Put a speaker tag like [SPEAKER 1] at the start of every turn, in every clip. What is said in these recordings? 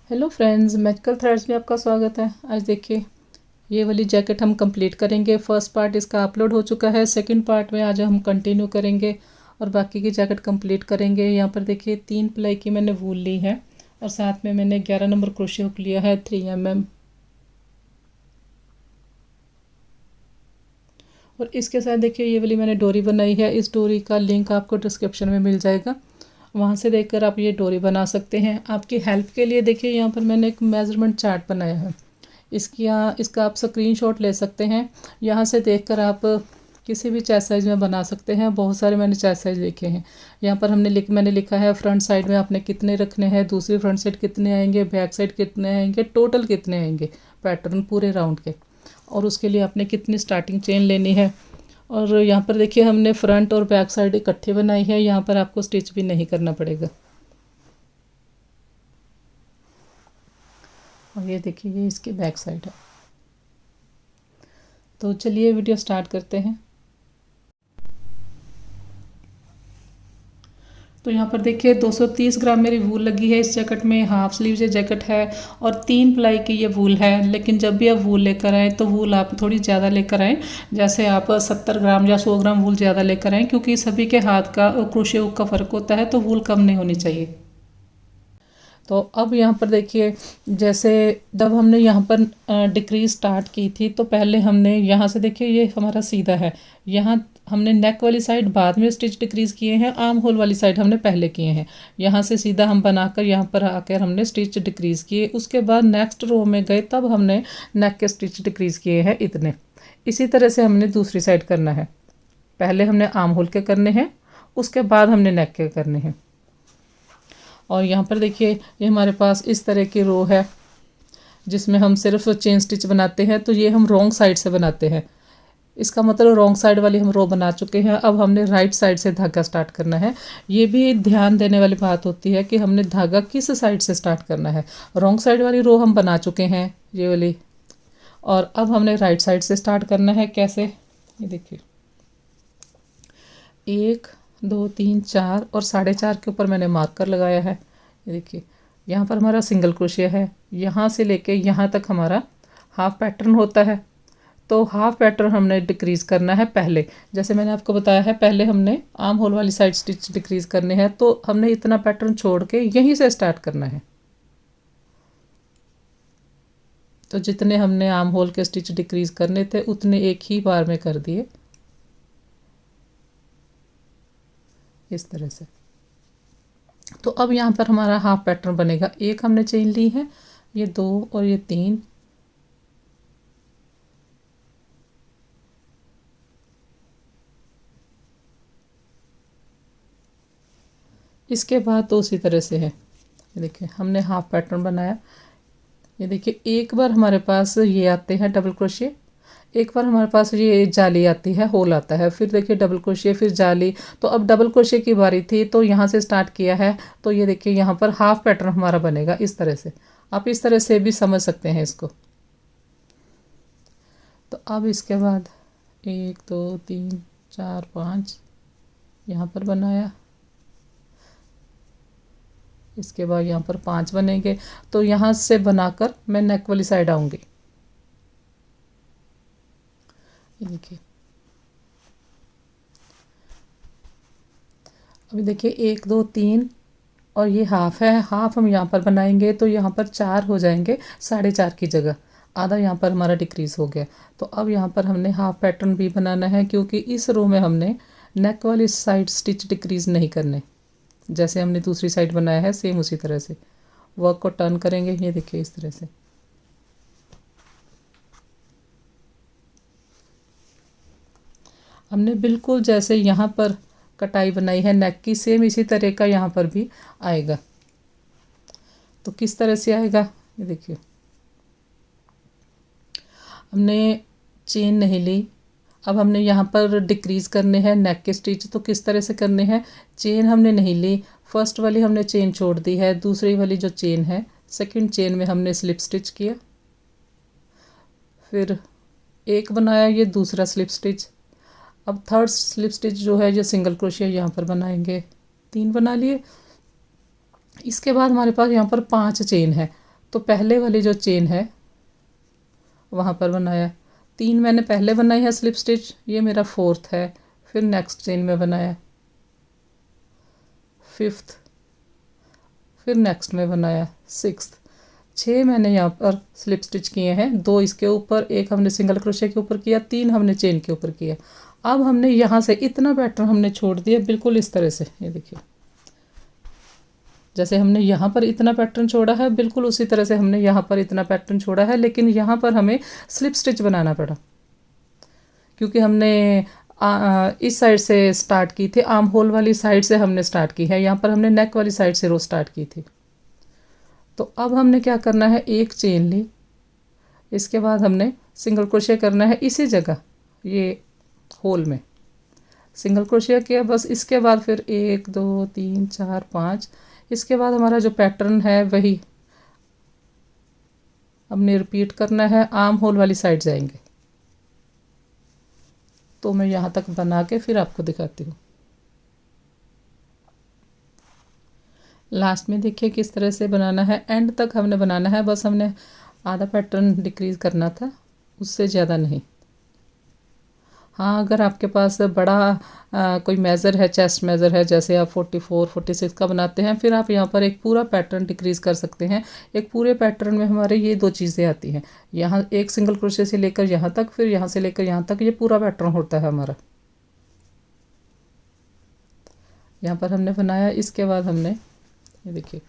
[SPEAKER 1] Hello friends, magical threads में आपका स्वागत है। आज देखिए ये वाली जैकेट हम कंप्लीट करेंगे। फर्स्ट पार्ट इसका अपलोड हो चुका है, सेकंड पार्ट में आज हम कंटिन्यू करेंगे और बाकी की जैकेट कंप्लीट करेंगे। यहाँ पर देखिए 3 प्लाई की मैंने वूल ली है और साथ में मैंने 11 नंबर क्रोशे हुक लिया है 3 mm। और इसके साथ देखिए ये वाली मैंने डोरी बनाई है। इस डोरी का लिंक आपको डिस्क्रिप्शन में मिल जाएगा, वहाँ से देखकर आप ये डोरी बना सकते हैं। आपकी हेल्प के लिए देखिए यहाँ पर मैंने एक मेज़रमेंट चार्ट बनाया है। इसका आप स्क्रीनशॉट ले सकते हैं। यहाँ से देखकर आप किसी भी चेस्ट साइज़ में बना सकते हैं। बहुत सारे मैंने चेस्ट साइज़ लिखे हैं। यहाँ पर मैंने लिखा है फ्रंट साइड में आपने कितने रखने हैं, दूसरी फ्रंट साइड कितने आएंगे, बैक साइड कितने आएंगे, टोटल कितने आएंगे पैटर्न पूरे राउंड के, और उसके लिए आपने कितनी स्टार्टिंग चेन लेनी है। और यहाँ पर देखिए हमने फ्रंट और बैक साइड इकट्ठे बनाई है। यहाँ पर आपको स्टिच भी नहीं करना पड़ेगा। और ये देखिए ये इसकी बैक साइड है। तो चलिए वीडियो स्टार्ट करते हैं। तो यहाँ पर देखिए 230 ग्राम मेरी वूल लगी है इस जैकेट में। हाफ स्लीव ये जैकेट है और 3 प्लाई की ये वूल है। लेकिन जब भी आप वूल लेकर आएँ तो वूल आप थोड़ी ज़्यादा लेकर आएँ। जैसे आप 70 ग्राम या 100 ग्राम वूल ज़्यादा लेकर आएँ, क्योंकि सभी के हाथ का और क्रोशे हुक का फ़र्क होता है, तो वूल कम नहीं होनी चाहिए। तो अब यहाँ पर देखिए जैसे जब हमने यहाँ पर डिक्रीज स्टार्ट की थी तो पहले हमने यहाँ से देखिए ये हमारा सीधा है। यहाँ हमने नेक वाली साइड बाद में स्टिच डिक्रीज किए हैं, आर्म होल वाली साइड हमने पहले किए हैं। यहाँ से सीधा हम बनाकर यहाँ पर आकर हमने स्टिच डिक्रीज किए। उसके बाद नेक्स्ट रो में गए तब हमने नेक के स्टिच डिक्रीज किए हैं इतने। इसी तरह से हमने दूसरी साइड करना है। पहले हमने आर्म होल के करने हैं, उसके बाद हमने नेक के करने हैं। और यहाँ पर देखिए ये हमारे पास इस तरह की रो है जिसमें हम सिर्फ चेन स्टिच बनाते हैं। तो ये हम रॉन्ग साइड से बनाते हैं, इसका मतलब रॉन्ग साइड वाली हम रो बना चुके हैं। अब हमने राइट साइड से धागा स्टार्ट करना है। ये भी ध्यान देने वाली बात होती है कि हमने धागा किस साइड से स्टार्ट करना है। रॉन्ग साइड वाली रो हम बना चुके हैं ये वाली, और अब हमने राइट साइड से स्टार्ट करना है। कैसे, ये देखिए 1 2 3 4 और 4.5 के ऊपर मैंने मार्कर लगाया है। ये देखिए यहाँ पर हमारा सिंगल क्रोशिया है। यहाँ से लेके यहाँ तक हमारा हाफ पैटर्न होता है। तो हाफ पैटर्न हमने डिक्रीज़ करना है पहले। जैसे मैंने आपको बताया है पहले हमने आर्म होल वाली साइड स्टिच डिक्रीज़ करने हैं, तो हमने इतना पैटर्न छोड़ के यहीं से स्टार्ट करना है। तो जितने हमने आर्म होल के स्टिच डिक्रीज़ करने थे उतने एक ही बार में कर दिए, इस तरह से। तो अब यहाँ पर हमारा हाफ पैटर्न बनेगा। एक हमने चेन ली है, ये 2 और ये 3। इसके बाद तो उसी तरह से है। ये देखिए हमने हाफ पैटर्न बनाया। ये देखिए एक बार हमारे पास ये आते हैं डबल क्रोशिया, एक बार हमारे पास ये जाली आती है, होल आता है, फिर देखिए डबल क्रोशिया, फिर जाली। तो अब डबल क्रोशिया की बारी थी तो यहाँ से स्टार्ट किया है। तो ये देखिए यहाँ पर हाफ पैटर्न हमारा बनेगा इस तरह से। आप इस तरह से भी समझ सकते हैं इसको। तो अब इसके बाद 1 2 3 4 5 यहाँ पर बनाया। इसके बाद यहाँ पर 5 बनेंगे। तो यहाँ से बनाकर मैं नेक वाली साइड आऊँगी। देखिए अभी देखिए 1 2 3 और ये हाफ है। हाफ हम यहाँ पर बनाएंगे तो यहाँ पर 4 हो जाएंगे 4.5 की जगह। आधा यहाँ पर हमारा डिक्रीज़ हो गया। तो अब यहाँ पर हमने हाफ पैटर्न भी बनाना है, क्योंकि इस रो में हमने नेक वाली साइड स्टिच डिक्रीज़ नहीं करने। जैसे हमने दूसरी साइड बनाया है सेम उसी तरह से वर्क को टर्न करेंगे। ये देखिए इस तरह से। हमने बिल्कुल जैसे यहाँ पर कटाई बनाई है नेक की, सेम इसी तरह का यहाँ पर भी आएगा। तो किस तरह से आएगा, ये देखिए हमने चेन नहीं ली। अब हमने यहाँ पर डिक्रीज़ करने हैं नेक के स्टिच। तो किस तरह से करने हैं, चेन हमने नहीं ली, फर्स्ट वाली हमने चेन छोड़ दी है, दूसरी वाली जो चेन है सेकंड चेन में हमने स्लिप स्टिच किया, फिर एक बनाया, ये दूसरा स्लिप स्टिच। अब थर्ड स्लिप स्टिच जो है ये सिंगल क्रोशिया यहाँ पर बनाएंगे, 3 बना लिए। इसके बाद हमारे पास यहाँ पर 5 चेन है। तो पहले वाली जो चेन है वहाँ पर बनाया, 3 मैंने पहले बनाई है स्लिप स्टिच, ये मेरा 4th है। फिर नेक्स्ट चेन में बनाया 5th, फिर नेक्स्ट में बनाया 6th। 6 मैंने यहाँ पर स्लिप स्टिच किए हैं, 2 इसके ऊपर, एक हमने सिंगल क्रोशे के ऊपर किया, 3 हमने चेन के ऊपर किया। अब हमने यहाँ से इतना पैटर्न हमने छोड़ दिया बिल्कुल इस तरह से, ये देखिए जैसे हमने यहाँ पर इतना पैटर्न छोड़ा है बिल्कुल उसी तरह से हमने यहाँ पर इतना पैटर्न छोड़ा है, लेकिन यहाँ पर हमें स्लिप स्टिच बनाना पड़ा क्योंकि हमने इस साइड से स्टार्ट की थी, आर्म होल वाली साइड से हमने स्टार्ट की है, यहाँ पर हमने नेक वाली साइड से रो स्टार्ट की थी। तो अब हमने क्या करना है, एक चेन ली, इसके बाद हमने सिंगल क्रोशे करना है इसी जगह, ये होल में सिंगल क्रोशे किया बस। इसके बाद फिर 1 2 3 4 5, इसके बाद हमारा जो पैटर्न है वही हमने रिपीट करना है, आर्म होल वाली साइड जाएंगे। तो मैं यहाँ तक बना के फिर आपको दिखाती हूँ। लास्ट में देखिए किस तरह से बनाना है, एंड तक हमने बनाना है, बस हमने आधा पैटर्न डिक्रीज़ करना था, उससे ज़्यादा नहीं। हाँ, अगर आपके पास बड़ा कोई मेज़र है, चेस्ट मेज़र है, जैसे आप 44 46 का बनाते हैं, फिर आप यहाँ पर एक पूरा पैटर्न डिक्रीज़ कर सकते हैं। एक पूरे पैटर्न में हमारे ये 2 चीज़ें आती हैं, यहाँ एक सिंगल क्रोशे से लेकर यहाँ तक, फिर यहाँ से लेकर यहाँ तक, ये पूरा पैटर्न होता है हमारा। यहाँ पर हमने बनाया, इसके बाद हमने ये देखिए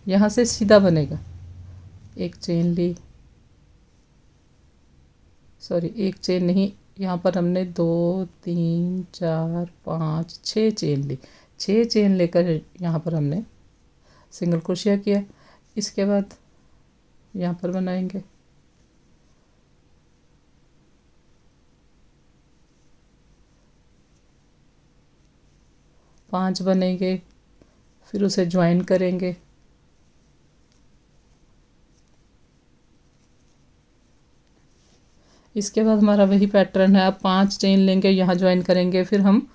[SPEAKER 1] यहाँ से सीधा बनेगा, एक चेन ली, सॉरी एक चेन नहीं, यहाँ पर हमने 2 3 4 5 6 चेन ली, 6 चेन लेकर यहाँ पर हमने सिंगल क्रोशिया किया। इसके बाद यहाँ पर बनाएंगे 5 बनेंगे, फिर उसे ज्वाइन करेंगे, इसके बाद हमारा वही पैटर्न है। अब 5 चेन लेंगे, यहाँ ज्वाइन करेंगे, फिर हम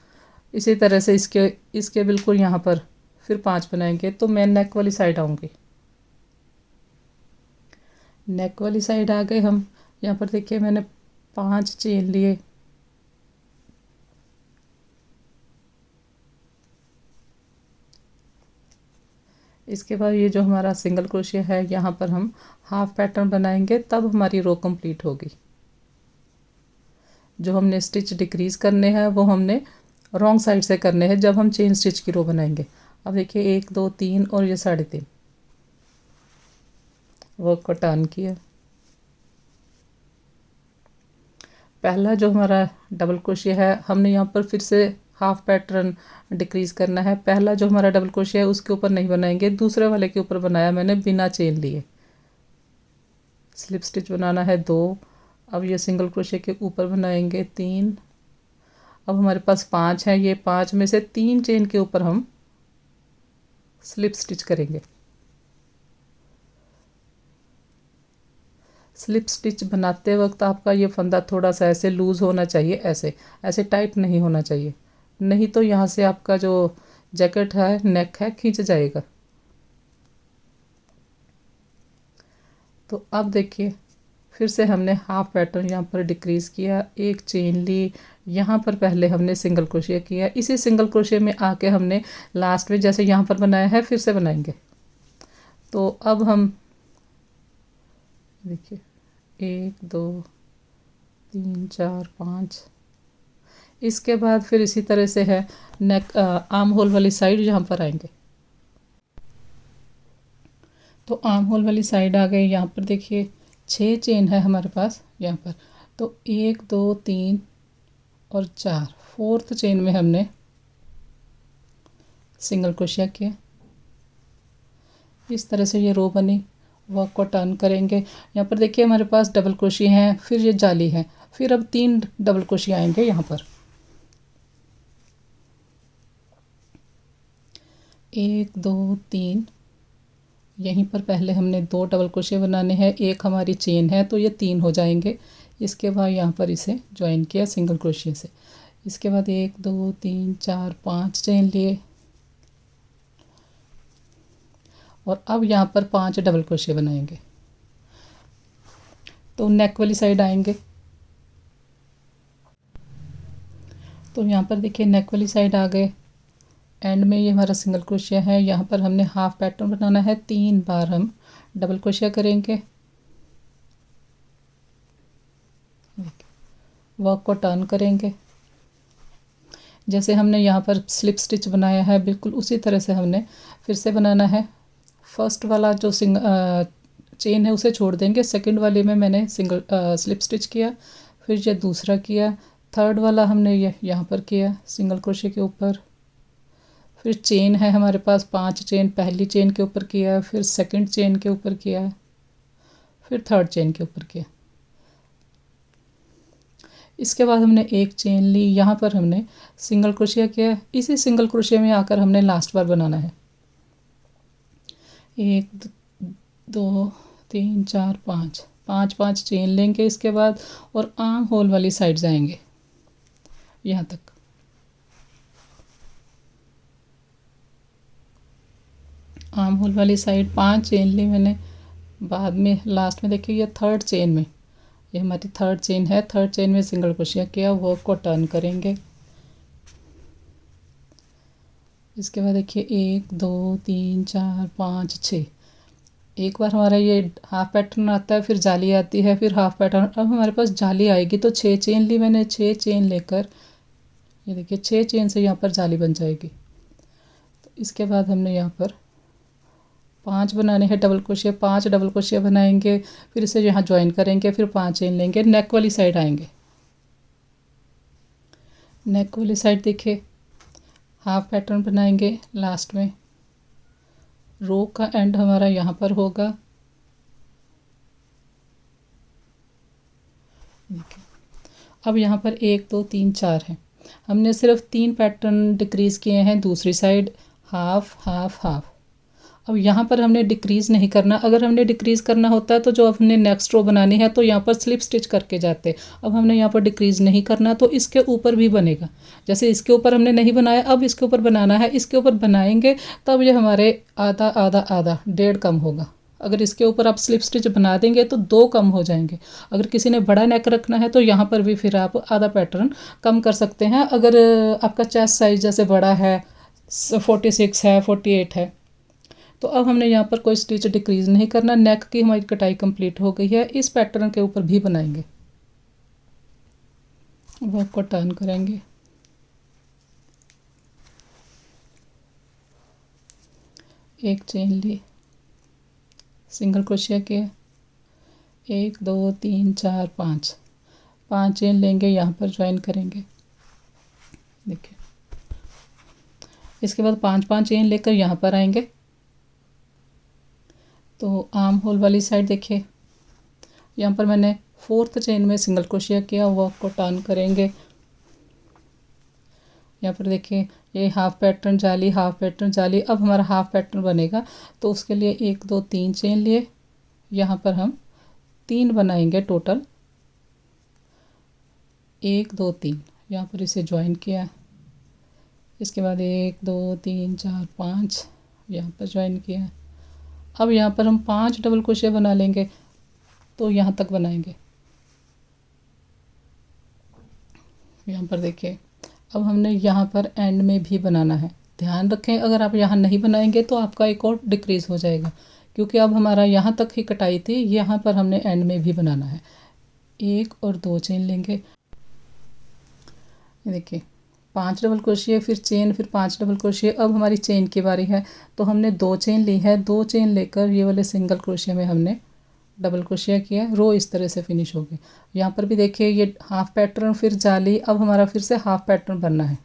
[SPEAKER 1] इसी तरह से इसके बिल्कुल यहाँ पर फिर 5 बनाएंगे। तो मैं नेक वाली साइड आऊँगी, नेक वाली साइड आ गए हम। यहाँ पर देखिए मैंने 5 चेन लिए, इसके बाद ये जो हमारा सिंगल क्रोशिया है, यहाँ पर हम हाफ पैटर्न बनाएंगे, तब हमारी रो कंप्लीट होगी। जो हमने स्टिच डिक्रीज़ करने हैं वो हमने रॉन्ग साइड से करने हैं जब हम चेन स्टिच की रो बनाएंगे। अब देखिए 1 2 3 और ये 3.5 वर्क को टर्न किया। पहला जो हमारा डबल क्रोशिया है, हमने यहाँ पर फिर से हाफ पैटर्न डिक्रीज़ करना है। पहला जो हमारा डबल क्रोशिया है उसके ऊपर नहीं बनाएंगे, दूसरे वाले के ऊपर बनाया मैंने बिना चेन लिए। स्लिप स्टिच बनाना है 2, अब ये सिंगल क्रोशिया के ऊपर बनाएंगे 3। अब हमारे पास 5 है, ये 5 में से 3 चेन के ऊपर हम स्लिप स्टिच करेंगे। स्लिप स्टिच बनाते वक्त आपका ये फंदा थोड़ा सा ऐसे लूज़ होना चाहिए, ऐसे ऐसे टाइट नहीं होना चाहिए, नहीं तो यहाँ से आपका जो जैकेट है, नेक है, खींच जाएगा। तो अब देखिए फिर से हमने हाफ पैटर्न यहाँ पर डिक्रीज़ किया, एक चेन ली, यहाँ पर पहले हमने सिंगल क्रोशिया किया, इसी सिंगल क्रोशिया में आके हमने लास्ट में जैसे यहाँ पर बनाया है फिर से बनाएंगे। तो अब हम देखिए 1 2 3 4 5, इसके बाद फिर इसी तरह से है नेक आर्म होल वाली साइड यहाँ पर आएंगे। तो आर्म होल वाली साइड आ गए, यहाँ पर देखिए 6 चेन है हमारे पास यहाँ पर। तो 1 2 3 और 4, 4th चेन में हमने सिंगल क्रोशिया किया। इस तरह से ये रो बनी। वर्क को टर्न करेंगे, यहाँ पर देखिए हमारे पास डबल क्रोशिया हैं, फिर ये जाली है, फिर अब 3 डबल क्रोशिया आएंगे यहाँ पर। 1 2 3, यहीं पर पहले हमने 2 डबल क्रोशिया बनाने हैं, एक हमारी चेन है तो ये 3 हो जाएंगे। इसके बाद यहाँ पर इसे ज्वाइन किया सिंगल क्रोशिया से। इसके बाद 1 2 3 4 5 चेन लिए, और अब यहाँ पर 5 डबल क्रोशिया बनाएंगे। तो नेक वाली साइड आएंगे, तो यहाँ पर देखिए नेक वाली साइड आ गए। एंड में ये हमारा सिंगल क्रोशिया है, यहाँ पर हमने हाफ पैटर्न बनाना है, 3 बार हम डबल क्रोशिया करेंगे। वर्क को टर्न करेंगे, जैसे हमने यहाँ पर स्लिप स्टिच बनाया है बिल्कुल उसी तरह से हमने फिर से बनाना है। फर्स्ट वाला जो चेन है उसे छोड़ देंगे, सेकंड वाले में मैंने सिंगल स्लिप स्टिच किया, फिर ये दूसरा किया, थर्ड वाला हमने ये यहाँ पर किया सिंगल क्रोशिया के ऊपर, फिर चेन है हमारे पास 5 चेन, पहली चेन के ऊपर किया, फिर सेकंड चेन के ऊपर किया, फिर थर्ड चेन के ऊपर किया। इसके बाद हमने एक चेन ली, यहाँ पर हमने सिंगल क्रोशिया किया, इसी सिंगल क्रोशिया में आकर हमने लास्ट बार बनाना है। 1 2 3 4 5 5 चेन लेंगे इसके बाद, और आर्म होल वाली साइड जाएंगे यहाँ तक। आर्म होल वाली साइड 5 चेन ली मैंने, बाद में लास्ट में देखिए ये थर्ड चेन में, ये हमारी थर्ड चेन है, थर्ड चेन में सिंगल क्रोशिया किया, वर्क को टर्न करेंगे। इसके बाद देखिए 1 2 3 4 5 6, एक बार हमारा ये हाफ पैटर्न आता है, फिर जाली आती है, फिर हाफ पैटर्न। अब हमारे पास जाली आएगी तो 6 चेन ली मैंने, 6 चेन लेकर ये देखिए 6 चेन से यहाँ पर जाली बन जाएगी। तो इसके बाद हमने यहाँ पर 5 बनाने हैं डबल क्रोशिया, 5 डबल क्रोशिया बनाएंगे, फिर इसे यहाँ ज्वाइन करेंगे, फिर 5 चेन लेंगे, नेक वाली साइड आएंगे। नेक वाली साइड देखिए हाफ पैटर्न बनाएंगे, लास्ट में रो का एंड हमारा यहाँ पर होगा। अब यहाँ पर 1 2 3 4 है, हमने सिर्फ 3 पैटर्न डिक्रीज़ किए हैं, दूसरी साइड हाफ हाफ हाफ। अब यहाँ पर हमने डिक्रीज़ नहीं करना, अगर हमने डिक्रीज़ करना होता है तो जो हमने नेक्स्ट रो बनानी है तो यहाँ पर स्लिप स्टिच करके जाते। अब हमने यहाँ पर डिक्रीज़ नहीं करना, तो इसके ऊपर भी बनेगा, जैसे इसके ऊपर हमने नहीं बनाया अब इसके ऊपर बनाना है, इसके ऊपर बनाएंगे तब ये हमारे आधा आधा आधा 1.5 कम होगा। अगर इसके ऊपर आप स्लिप स्टिच बना देंगे तो 2 कम हो जाएंगे। अगर किसी ने बड़ा नेक रखना है तो यहाँ पर भी फिर आप आधा पैटर्न कम कर सकते हैं। अगर आपका चेस्ट साइज जैसे बड़ा है, 46 है, 48 है, तो अब हमने यहाँ पर कोई स्टिच डिक्रीज़ नहीं करना। नेक की हमारी कटाई कंप्लीट हो गई है, इस पैटर्न के ऊपर भी बनाएंगे। वर्क को टर्न करेंगे, एक चेन ली, सिंगल क्रोशिया किया, 1 2 3 4 5 चेन लेंगे, यहाँ पर ज्वाइन करेंगे। देखिए इसके बाद 5 चेन लेकर यहाँ पर आएंगे, तो आर्म होल वाली साइड देखिए यहाँ पर मैंने 4th चेन में सिंगल क्रोशिया किया, वर्क को टर्न करेंगे। यहाँ पर देखिए ये हाफ पैटर्न जाली, हाफ पैटर्न जाली। अब हमारा हाफ पैटर्न बनेगा तो उसके लिए 1 2 3 चेन लिए, यहाँ पर हम 3 बनाएंगे टोटल, 1 2 3, यहाँ पर इसे ज्वाइन किया। इसके बाद 1 2 3 4 5 यहाँ पर ज्वाइन किया। अब यहाँ पर हम 5 डबल क्रोशिया बना लेंगे, तो यहाँ तक बनाएंगे। यहाँ पर देखिए अब हमने यहाँ पर एंड में भी बनाना है। ध्यान रखें अगर आप यहाँ नहीं बनाएंगे तो आपका एक और डिक्रीज़ हो जाएगा, क्योंकि अब हमारा यहाँ तक ही कटाई थी, यहाँ पर हमने एंड में भी बनाना है। 1 और 2 चेन लेंगे, देखिए 5 डबल क्रोशिया, फिर चेन, फिर 5 डबल क्रोशिया। अब हमारी चेन की बारी है, तो हमने 2 चेन ली है, 2 चेन लेकर ये वाले सिंगल क्रोशिया में हमने डबल क्रोशिया किया। रो इस तरह से फिनिश हो गई। यहाँ पर भी देखिए ये हाफ पैटर्न, फिर जाली। अब हमारा फिर से हाफ पैटर्न बनना है,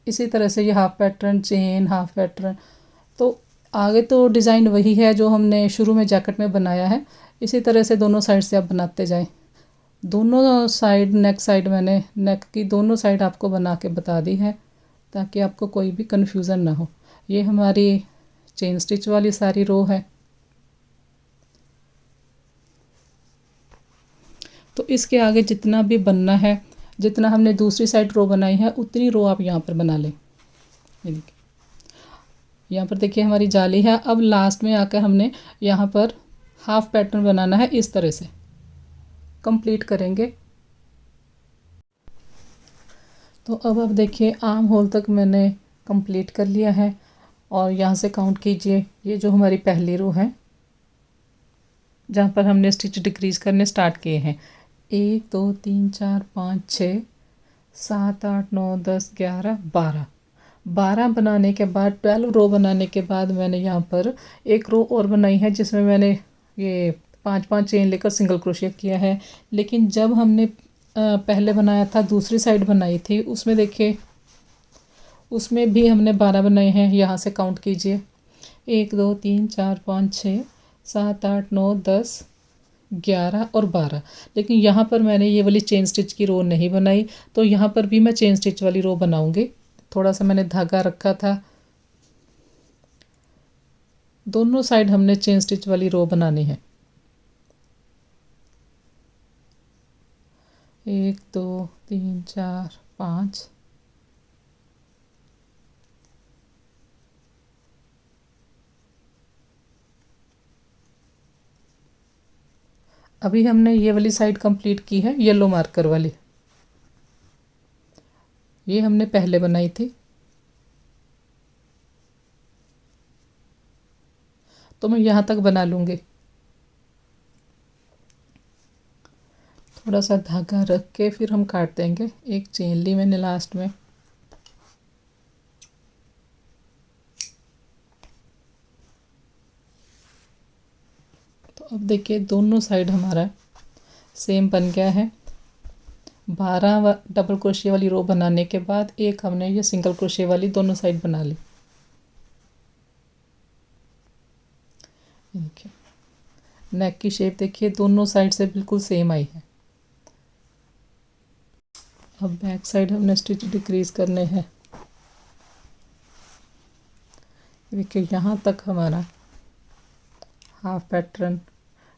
[SPEAKER 1] इसी तरह से ये half pattern, chain, half pattern. तो आगे तो डिज़ाइन वही है जो हमने शुरू में जैकेट में बनाया है, इसी तरह से दोनों साइड से आप बनाते जाएं। दोनों साइड, नेक साइड मैंने नेक की दोनों साइड आपको बना के बता दी है ताकि आपको कोई भी कन्फ्यूज़न ना हो। ये हमारी चेन स्टिच वाली सारी रो है। तो इसके आगे जितना भी बनना है, जितना हमने दूसरी साइड रो बनाई है उतनी रो आप यहाँ पर बना लें। ये देखिए यहाँ पर देखिए हमारी जाली है। अब लास्ट में आकर हमने यहाँ पर हाफ पैटर्न बनाना है, इस तरह से कंप्लीट करेंगे। तो अब देखिए आर्म होल तक मैंने कंप्लीट कर लिया है और यहाँ से काउंट कीजिए, ये जो हमारी पहली रो है जहाँ पर हमने स्टिच डिक्रीज़ करने स्टार्ट किए हैं, 1 2 3 4 5 6 7 8 9 10 11 12 12 बनाने के बाद 12 रो बनाने के बाद मैंने यहाँ पर एक रो और बनाई है जिसमें मैंने ये 5 चेन लेकर सिंगल क्रोशिया किया है। लेकिन जब हमने पहले बनाया था, दूसरी साइड बनाई थी, उसमें देखिए उसमें भी हमने 12 बनाए हैं। यहाँ से काउंट कीजिए, 1 2 3 4 5 6 7 8 9 10 11 और 12। लेकिन यहाँ पर मैंने ये वाली चेन स्टिच की रो नहीं बनाई, तो यहाँ पर भी मैं चेन स्टिच वाली रो बनाऊंगी। थोड़ा सा मैंने धागा रखा था, दोनों साइड हमने चेन स्टिच वाली रो बनानी है। 1 2 3 4 5 अभी हमने ये वाली साइड कंप्लीट की है, येलो मार्कर वाली, ये हमने पहले बनाई थी। तो मैं यहाँ तक बना लूँगी। थोड़ा सा धागा रख के फिर हम काट देंगे। एक चेन ली मैंने लास्ट में, तो अब देखिए दोनों साइड हमारा सेम बन गया है। 12 डबल क्रोशिया वाली रो बनाने के बाद एक हमने ये सिंगल क्रोशिया वाली दोनों साइड बना ली। देखिए नेक की शेप देखिए दोनों साइड से बिल्कुल सेम आई है। अब बैक साइड हमने स्टिच डिक्रीज करने हैं। देखिए यहाँ तक हमारा हाफ पैटर्न,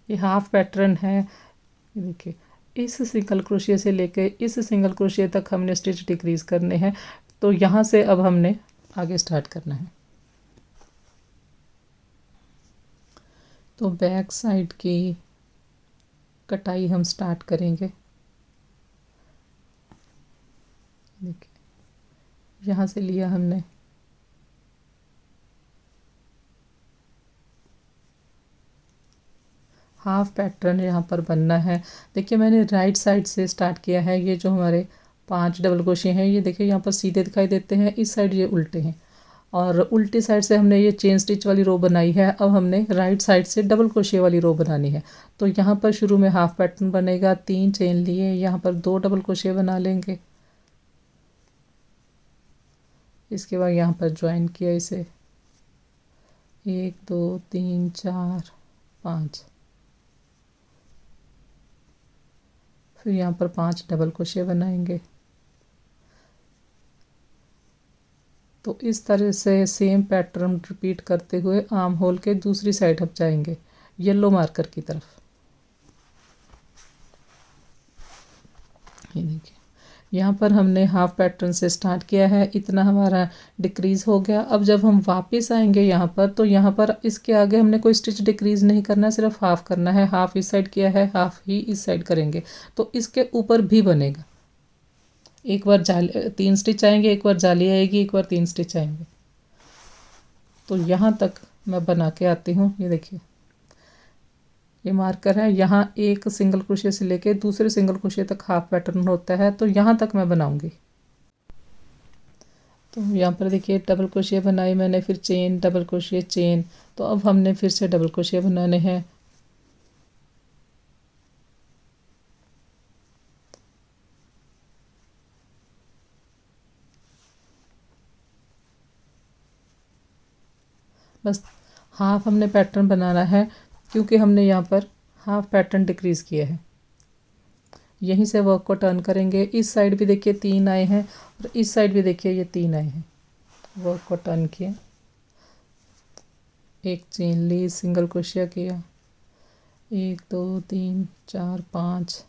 [SPEAKER 1] ये हाफ पैटर्न है। ये देखिए इस सिंगल क्रोशिया से लेके इस सिंगल क्रोशिया तक हमने स्टिच डिक्रीज करने हैं। तो यहाँ से अब हमने आगे स्टार्ट करना है। तो बैक साइड की कटाई हम स्टार्ट करेंगे। देखिए यहाँ से लिया हमने, हाफ पैटर्न यहाँ पर बनना है। देखिए मैंने राइट साइड से स्टार्ट किया है। ये जो हमारे 5 डबल क्रोशिया हैं, ये देखिए यहाँ पर सीधे दिखाई देते हैं, इस साइड ये उल्टे हैं। और उल्टी साइड से हमने ये चेन स्टिच वाली रो बनाई है। अब हमने राइट साइड से डबल क्रोशिया वाली रो बनानी है। तो यहाँ पर शुरू में हाफ पैटर्न बनेगा, 3 चेन लिए, यहाँ पर 2 डबल क्रोशिया बना लेंगे। इसके बाद यहाँ पर ज्वाइन किया इसे, 1 2 3 4 5, फिर यहाँ पर 5 डबल क्रोशिया बनाएंगे। तो इस तरह से सेम पैटर्न रिपीट करते हुए आर्म होल के दूसरी साइड हम जाएंगे येलो मार्कर की तरफ। ये देखिए यहाँ पर हमने हाफ पैटर्न से स्टार्ट किया है, इतना हमारा डिक्रीज़ हो गया। अब जब हम वापस आएंगे यहाँ पर, तो यहाँ पर इसके आगे हमने कोई स्टिच डिक्रीज़ नहीं करना, सिर्फ हाफ करना है। हाफ इस साइड किया है, हाफ ही इस साइड करेंगे। तो इसके ऊपर भी बनेगा, एक बार जाली 3 स्टिच आएंगे, एक बार जाली आएगी, एक बार 3 स्टिच आएंगे। तो यहाँ तक मैं बना के आती हूँ। ये देखिए ये मार्कर है, यहाँ एक सिंगल क्रोशिया से लेके दूसरे सिंगल क्रोशिया तक हाफ पैटर्न होता है, तो यहाँ तक मैं बनाऊंगी। तो यहाँ पर देखिए डबल क्रोशिया बनाई मैंने, फिर चेन, डबल क्रोशिया, चेन। तो अब हमने फिर से डबल क्रोशिया बनाने हैं। बस हाफ हमने पैटर्न बनाना है, क्योंकि हमने यहाँ पर हाफ पैटर्न डिक्रीज़ किया है। यहीं से वर्क को टर्न करेंगे। इस साइड भी देखिए 3 आए हैं और इस साइड भी देखिए ये 3 आए हैं। वर्क को टर्न किया, एक चेन ली, सिंगल क्रोशिया किया, 1 2 3 4 5,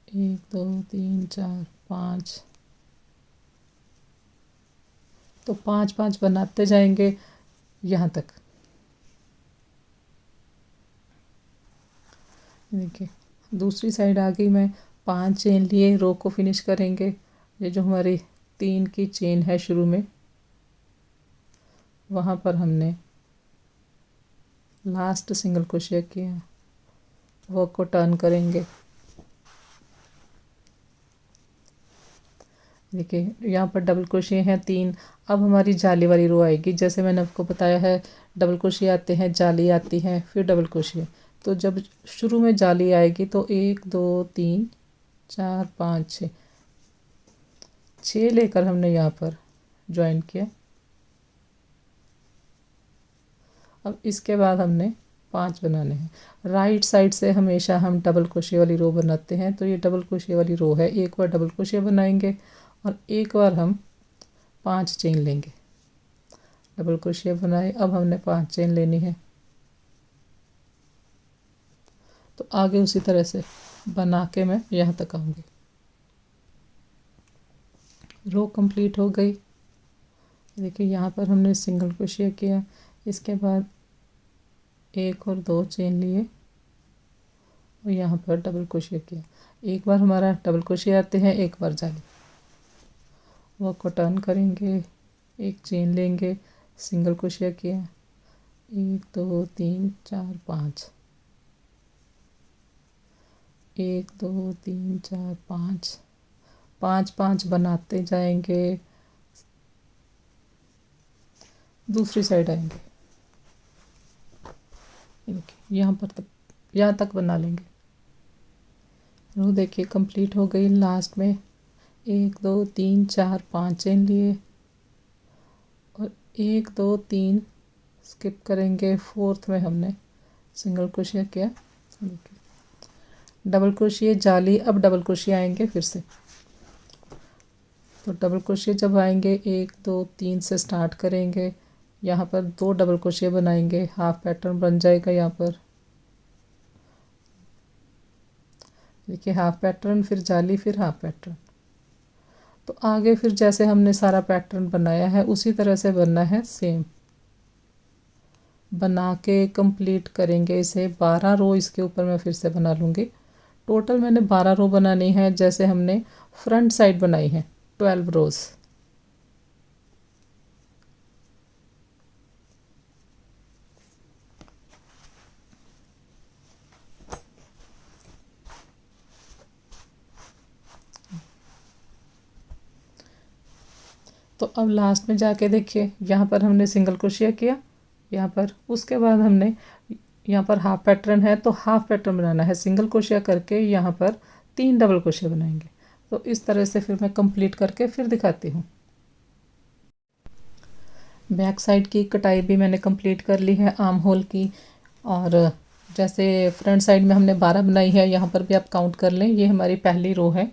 [SPEAKER 1] 1 2 3 4 5, तो 5-5 बनाते जाएंगे यहाँ तक। देखिए दूसरी साइड आ गई मैं, 5 चेन लिए रो को फिनिश करेंगे। ये जो हमारी 3 की चेन है शुरू में, वहाँ पर हमने लास्ट सिंगल क्रोशिया किया, वर्क को टर्न करेंगे। देखिए यहाँ पर डबल क्रोशिया हैं 3। अब हमारी जाली वाली रो आएगी। जैसे मैंने आपको बताया है डबल क्रोशिया आते हैं, जाली आती है, फिर डबल क्रोशिया। तो जब शुरू में जाली आएगी तो 1 2 3 4 5 6 6 लेकर हमने यहाँ पर ज्वाइन किया। अब इसके बाद हमने 5 बनाने हैं। राइट साइड से हमेशा हम डबल क्रोशिया वाली रो बनाते हैं, तो ये डबल क्रोशिया वाली रो है। एक बार डबल क्रोशिया बनाएंगे और एक बार हम 5 चेन लेंगे। डबल क्रोशिया बनाए, अब हमने 5 चेन लेनी है। तो आगे उसी तरह से बना के मैं यहाँ तक आऊँगी। रो कंप्लीट हो गई। देखिए यहाँ पर हमने सिंगल क्रोशिया किया, इसके बाद 1 और 2 चेन लिए और यहाँ पर डबल क्रोशिया किया। एक बार हमारा डबल क्रोशिया आते हैं, एक बार जाली। वर्क को टर्न करेंगे, 1 चेन लेंगे, सिंगल क्रोशिया किया, 1 2 3 4 5, 1 2 3 4 5, 5-5 बनाते जाएंगे। दूसरी साइड आएंगे, यहाँ पर तक, यहाँ तक बना लेंगे। रो देखिए कंप्लीट हो गई। लास्ट में 1 2 3 4 5 चेन लिए और 1 2 3 स्किप करेंगे। 4th में हमने सिंगल क्रोशिया किया। डबल क्रोशिया जाली, अब डबल क्रोशिया आएंगे फिर से। तो डबल क्रोशिया जब आएंगे 1 2 3 से स्टार्ट करेंगे। यहाँ पर 2 डबल क्रोशिया बनाएंगे, हाफ पैटर्न बन जाएगा। यहाँ पर देखिए हाफ पैटर्न, फिर जाली, फिर हाफ पैटर्न। तो आगे फिर जैसे हमने सारा पैटर्न बनाया है उसी तरह से बनना है, सेम बना के कंप्लीट करेंगे इसे। 12 रो इसके ऊपर मैं फिर से बना लूँगी। टोटल मैंने 12 रो बनानी है, जैसे हमने फ्रंट साइड बनाई है 12 रोज़। तो अब लास्ट में जाके देखिए यहाँ पर हमने सिंगल क्रोशिया किया यहाँ पर। उसके बाद हमने यहाँ पर हाफ पैटर्न है तो हाफ पैटर्न बनाना है। सिंगल क्रोशिया करके यहाँ पर 3 डबल क्रोशिया बनाएंगे। तो इस तरह से फिर मैं कंप्लीट करके फिर दिखाती हूँ। बैक साइड की कटाई भी मैंने कंप्लीट कर ली है, आर्म होल की। और जैसे फ्रंट साइड में हमने 12 बनाई है, यहाँ पर भी आप काउंट कर लें। ये हमारी पहली रो है।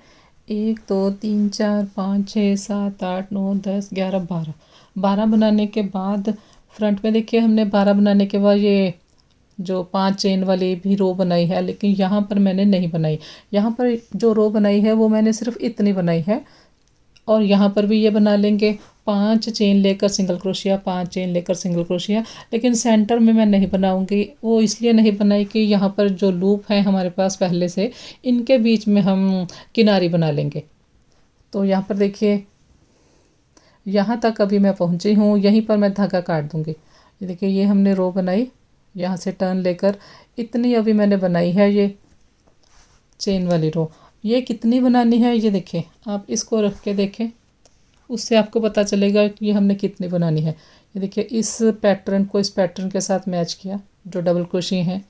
[SPEAKER 1] 1 2 3 4 5 6 7 8 9 10 11 12। 12 बनाने के बाद फ्रंट में देखिए हमने 12 बनाने के बाद ये जो 5 चेन वाली भी रो बनाई है, लेकिन यहाँ पर मैंने नहीं बनाई। यहाँ पर जो रो बनाई है वो मैंने सिर्फ इतनी बनाई है। और यहाँ पर भी ये बना लेंगे 5 चेन लेकर सिंगल क्रोशिया, 5 चेन लेकर सिंगल क्रोशिया। लेकिन सेंटर में मैं नहीं बनाऊंगी, वो इसलिए नहीं बनाई कि यहाँ पर जो लूप है हमारे पास पहले से, इनके बीच में हम किनारी बना लेंगे। तो यहाँ पर देखिए यहाँ तक अभी मैं पहुँची हूँ, यहीं पर मैं धागा काट दूँगी। ये देखिए ये हमने रो बनाई, यहाँ से टर्न लेकर इतनी अभी मैंने बनाई है ये चेन वाली रो। ये कितनी बनानी है ये देखें, आप इसको रख के देखें, उससे आपको पता चलेगा कि ये हमने कितनी बनानी है। ये देखिए इस पैटर्न को इस पैटर्न के साथ मैच किया जो डबल क्रोशिया हैं,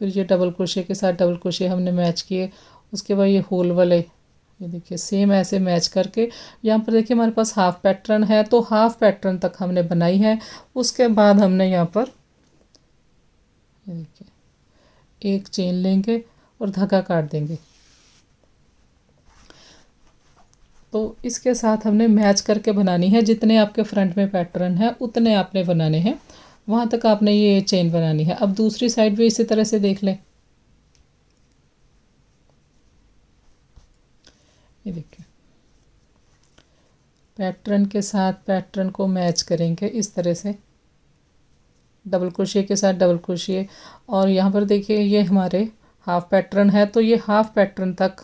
[SPEAKER 1] फिर ये डबल क्रोशिया के साथ डबल क्रोशिया हमने मैच किए। उसके बाद ये होल वाले, ये देखिए सेम ऐसे मैच करके यहाँ पर देखिए हमारे पास हाफ पैटर्न है, तो हाफ पैटर्न तक हमने बनाई है। उसके बाद हमने यहाँ पर ये देखिए 1 चेन लेंगे और धागा काट देंगे। तो इसके साथ हमने मैच करके बनानी है। जितने आपके फ्रंट में पैटर्न है उतने आपने बनाने हैं, वहाँ तक आपने ये चेन बनानी है। अब दूसरी साइड भी इसी तरह से देख लें। ये देखिए पैटर्न के साथ पैटर्न को मैच करेंगे इस तरह से, डबल क्रोशिया के साथ डबल क्रोशिया। और यहाँ पर देखिए ये हमारे हाफ पैटर्न है, तो ये हाफ पैटर्न तक,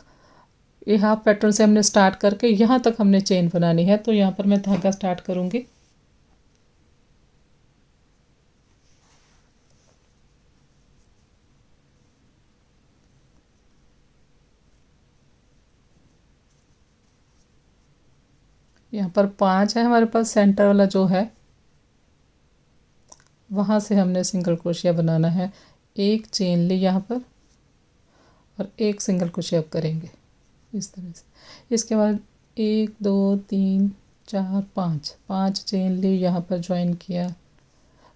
[SPEAKER 1] ये हाफ पैटर्न से हमने स्टार्ट करके यहाँ तक हमने चेन बनानी है। तो यहाँ पर मैं धागा स्टार्ट करूँगी। यहाँ पर 5 है हमारे पास, सेंटर वाला जो है वहाँ से हमने सिंगल क्रोशिया बनाना है। एक चेन ली यहाँ पर और एक सिंगल क्रोशिया करेंगे इस तरह से। इसके बाद 1 2 3 4 5 5 चेन ली, यहाँ पर ज्वाइन किया,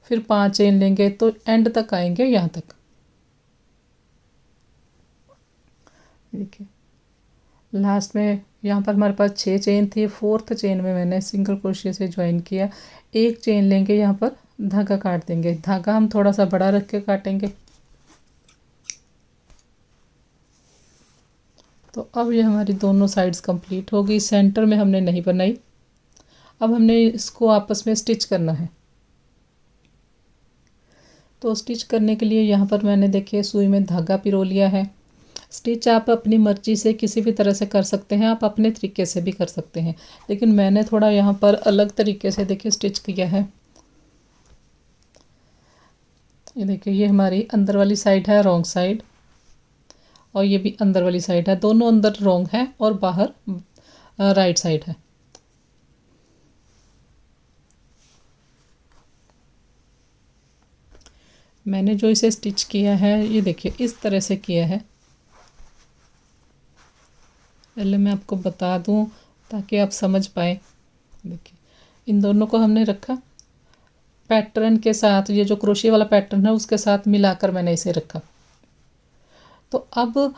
[SPEAKER 1] फिर 5 चेन लेंगे तो एंड तक आएंगे यहाँ तक। देखिए लास्ट में यहाँ पर हमारे पास 6 चेन थी, 4th चेन में मैंने सिंगल क्रोशिया से ज्वाइन किया। एक चेन लेंगे, यहाँ पर धागा काट देंगे। धागा हम थोड़ा सा बड़ा रख के काटेंगे। तो अब ये हमारी दोनों साइड्स कंप्लीट हो गई। सेंटर में हमने नहीं बनाई। अब हमने इसको आपस में स्टिच करना है। तो स्टिच करने के लिए यहाँ पर मैंने देखिए सुई में धागा पिरो लिया है। स्टिच आप अपनी मर्जी से किसी भी तरह से कर सकते हैं, आप अपने तरीके से भी कर सकते हैं, लेकिन मैंने थोड़ा यहाँ पर अलग तरीके से देखिए स्टिच किया है। ये देखिए ये हमारी अंदर वाली साइड है, रॉन्ग साइड, और ये भी अंदर वाली साइड है। दोनों अंदर रॉन्ग है और बाहर राइट साइड है। मैंने जो इसे स्टिच किया है ये देखिए इस तरह से किया है। पहले मैं आपको बता दूं ताकि आप समझ पाए। देखिए इन दोनों को हमने रखा पैटर्न के साथ, ये जो क्रोशिया वाला पैटर्न है उसके साथ मिलाकर मैंने इसे रखा। तो अब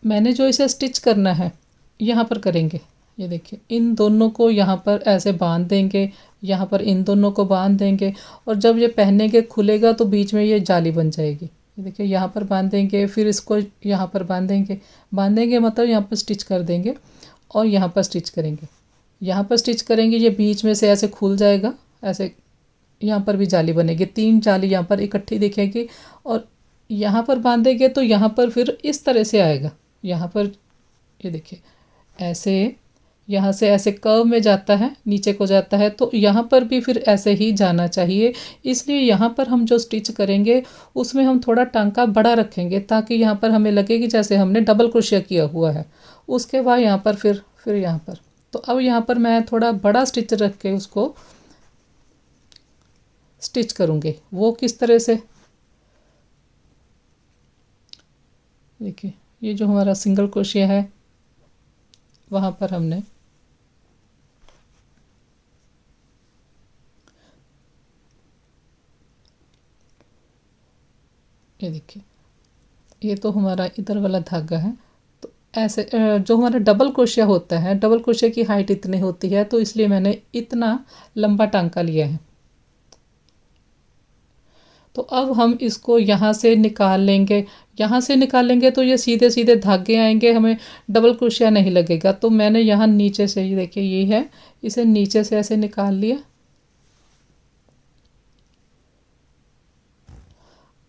[SPEAKER 1] मैंने जो इसे स्टिच करना है यहाँ पर करेंगे। ये देखिए इन दोनों को यहाँ पर ऐसे बांध देंगे, यहाँ पर इन दोनों को बांध देंगे, और जब ये पहनने के खुलेगा तो बीच में ये जाली बन जाएगी। ये देखिए यहाँ पर बांधेंगे, फिर इसको यहाँ पर बांधेंगे। बांधेंगे मतलब यहाँ पर स्टिच कर देंगे और यहाँ पर स्टिच करेंगे। यहाँ पर स्टिच करेंगे, ये बीच में से ऐसे खुल जाएगा, ऐसे यहाँ पर भी जाली बनेगी। 3 जाली यहाँ पर इकट्ठी दिखेगी, और यहाँ पर बांधेंगे तो यहाँ पर फिर इस तरह से आएगा। यहाँ पर ये देखिए ऐसे, यहाँ से ऐसे कर्व में जाता है, नीचे को जाता है, तो यहाँ पर भी फिर ऐसे ही जाना चाहिए। इसलिए यहाँ पर हम जो स्टिच करेंगे उसमें हम थोड़ा टांका बड़ा रखेंगे, ताकि यहाँ पर हमें लगे कि जैसे हमने डबल क्रोशिया किया हुआ है। उसके बाद यहाँ पर फिर यहाँ पर, तो अब यहाँ पर मैं थोड़ा बड़ा स्टिच रख के उसको स्टिच करूँगी। वो किस तरह से, देखिए ये जो हमारा सिंगल क्रोशिया है वहाँ पर हमने ये देखिए, ये तो हमारा इधर वाला धागा है। तो ऐसे जो हमारा डबल क्रोशिया होता है, डबल क्रोशिया की हाइट इतनी होती है, तो इसलिए मैंने इतना लंबा टांका लिया है। तो अब हम इसको यहाँ से निकाल लेंगे। यहाँ से निकालेंगे तो ये सीधे सीधे धागे आएंगे, हमें डबल क्रोशिया नहीं लगेगा। तो मैंने यहाँ नीचे से, ये देखिए ये है, इसे नीचे से ऐसे निकाल लिया।